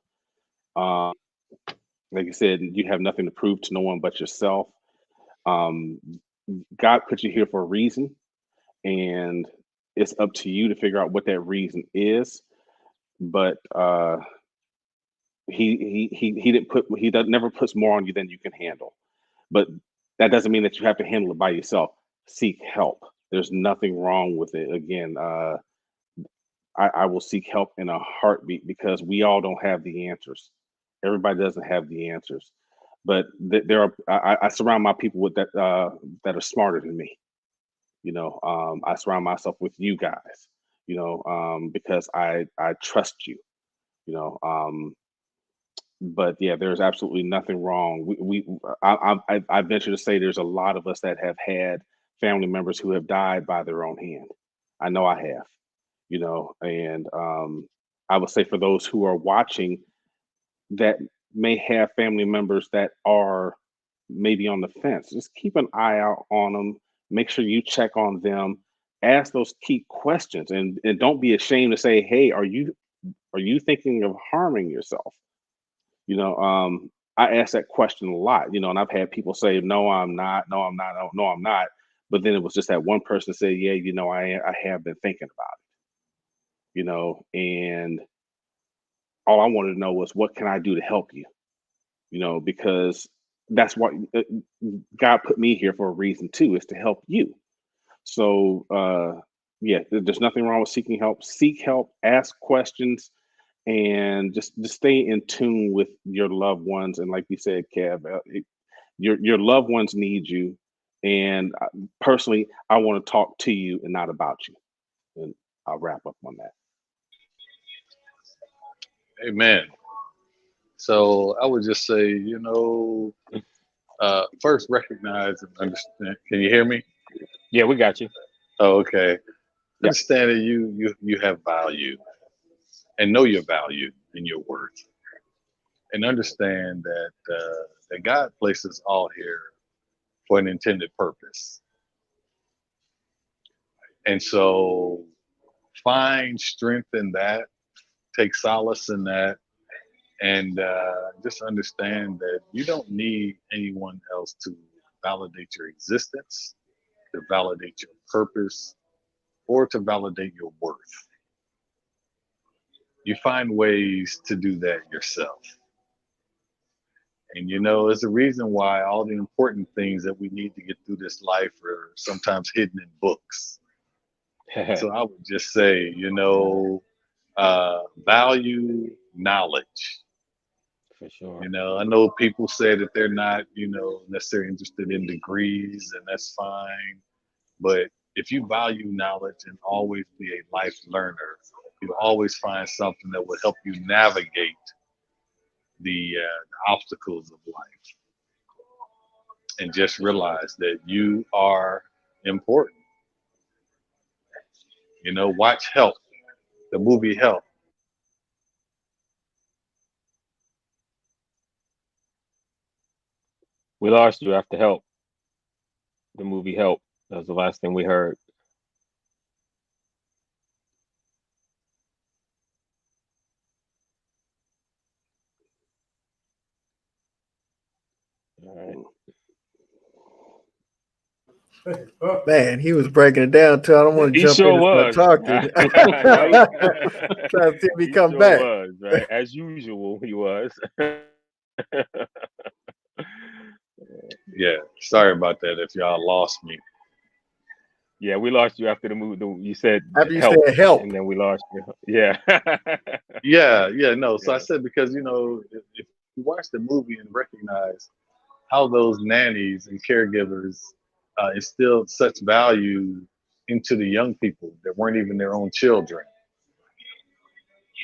Um, like you said, you have nothing to prove to no one but yourself. Um, God put you here for a reason, and it's up to you to figure out what that reason is. But he didn't put never puts more on you than you can handle. But that doesn't mean that you have to handle it by yourself. Seek help. There's nothing wrong with it. Again, I will seek help in a heartbeat because we all don't have the answers. Everybody doesn't have the answers, but there are. I surround my people with that are smarter than me. I surround myself with you guys. Because I trust you. You know, but yeah, there's absolutely nothing wrong. I venture to say there's a lot of us that have had family members who have died by their own hand. I know I have, and I would say for those who are watching that may have family members that are maybe on the fence, just keep an eye out on them. Make sure you check on them. Ask those key questions, and don't be ashamed to say, "Hey, are you thinking of harming yourself?" I ask that question a lot, and I've had people say, "No, I'm not. No, I'm not. No, I'm not." But then it was just that one person said, "Yeah, I have been thinking about it," and all I wanted to know was, what can I do to help you? Because that's what God put me here for a reason too, is to help you. So, yeah, there's nothing wrong with seeking help. Seek help, ask questions, and just stay in tune with your loved ones. And like you said, Kev, your loved ones need you. And personally, I want to talk to you and not about you. And I'll wrap up on that. Amen. So I would just say, first recognize and understand. Can you hear me? Yeah, we got you. Oh, okay. Yeah. Understand that you have value, and know your value and your worth, and understand that God places all here for an intended purpose. And so find strength in that, take solace in that, and just understand that you don't need anyone else to validate your existence, to validate your purpose, or to validate your worth. You find ways to do that yourself. And you know, it's a reason why all the important things that we need to get through this life are sometimes hidden in books. So I would just say, you know, value knowledge. For sure. You know, I know people say that they're not, you know, necessarily interested in degrees, and that's fine. But if you value knowledge and always be a life learner, you'll always find something that will help you navigate the obstacles of life. And just realize that you are important. You know, watch Help, the movie Help. We lost you after Help, the movie Help. That was the last thing we heard. All right. Man, he was breaking it down too. I don't want to He jump sure in and start was. talking. I know. Trying to see if he He come sure back. was, right? As usual, he was. Yeah, sorry about that if y'all lost me. Yeah, we lost you after the movie. You said After you Help, said help. and then we lost you. Yeah. Yeah, no. So I Yeah. said, because, you know, if you watch the movie and recognize how those nannies and caregivers instilled such value into the young people that weren't even their own children.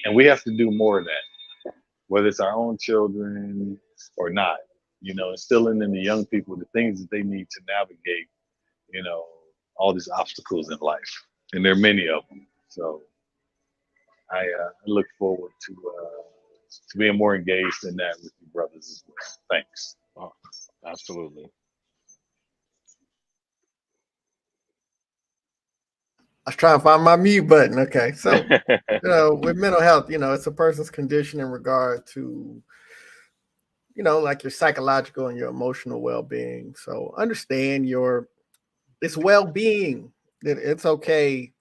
And we have to do more of that, whether it's our own children or not, you know, instilling in the young people the things that they need to navigate, you know, all these obstacles in life. And there are many of them. So I look forward to being more engaged in that with you brothers as well. Thanks. Oh, absolutely. I was trying to find my mute button. Okay. So, with mental health, it's a person's condition in regard to, like your psychological and your emotional well-being. So understand it's well-being, that it's okay,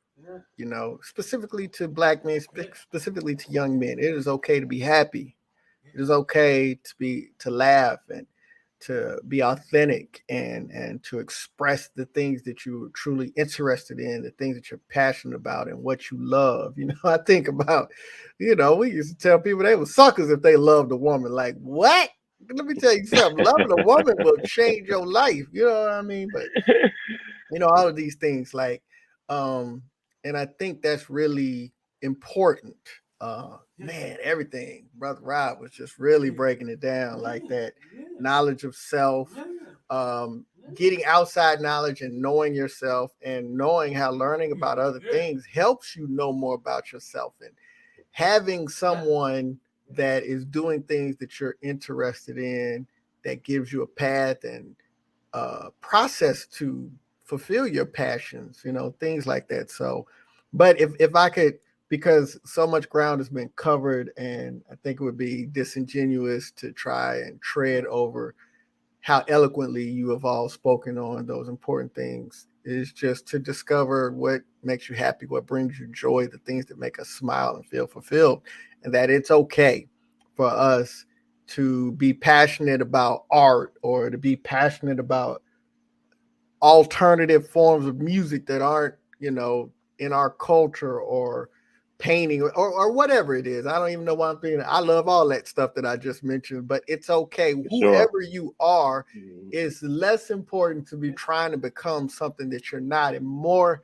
specifically to Black men, specifically to young men. It is okay to be happy. It is okay to laugh and to be authentic and to express the things that you're truly interested in, the things that you're passionate about and what you love. I think about, we used to tell people they were suckers if they loved a woman. Like, what? Let me tell you something. Loving a woman will change your life. You know what I mean? But all of these things, like, and I think that's really important. Man, everything Brother Rob was just really breaking it down, like that knowledge of self, getting outside knowledge and knowing yourself, and knowing how learning about other things helps you know more about yourself, and having someone that is doing things that you're interested in, that gives you a path and process to fulfill your passions, things like that. So, but if I could, because so much ground has been covered, and I think it would be disingenuous to try and tread over how eloquently you have all spoken on those important things, is just to discover what makes you happy, what brings you joy, the things that make us smile and feel fulfilled, and that it's okay for us to be passionate about art, or to be passionate about alternative forms of music that aren't, in our culture, or painting, or whatever it is. I don't even know why I'm thinking. I love all that stuff that I just mentioned, but it's okay. Sure. Whoever you are, it's less important to be trying to become something that you're not, and more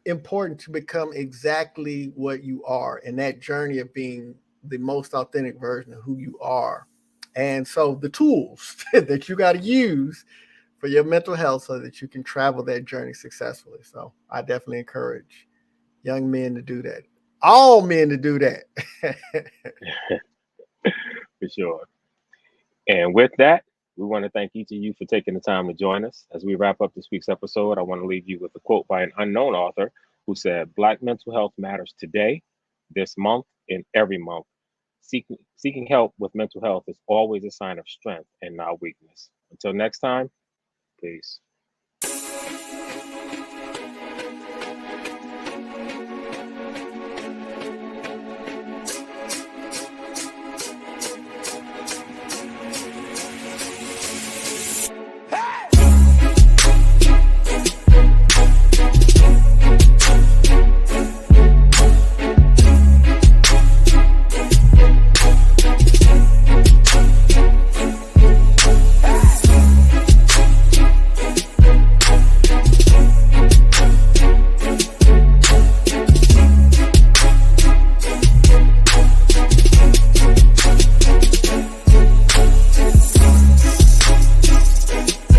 important to become exactly what you are, and that journey of being the most authentic version of who you are. And so the tools that you got to use for your mental health, so that you can travel that journey successfully. So I definitely encourage young men to do that. All men to do that. For sure. And with that, we want to thank each of you for taking the time to join us. As we wrap up this week's episode, I want to leave you with a quote by an unknown author who said, Black mental health matters today, this month, and every month. Seeking help with mental health is always a sign of strength and not weakness. Until next time, peace.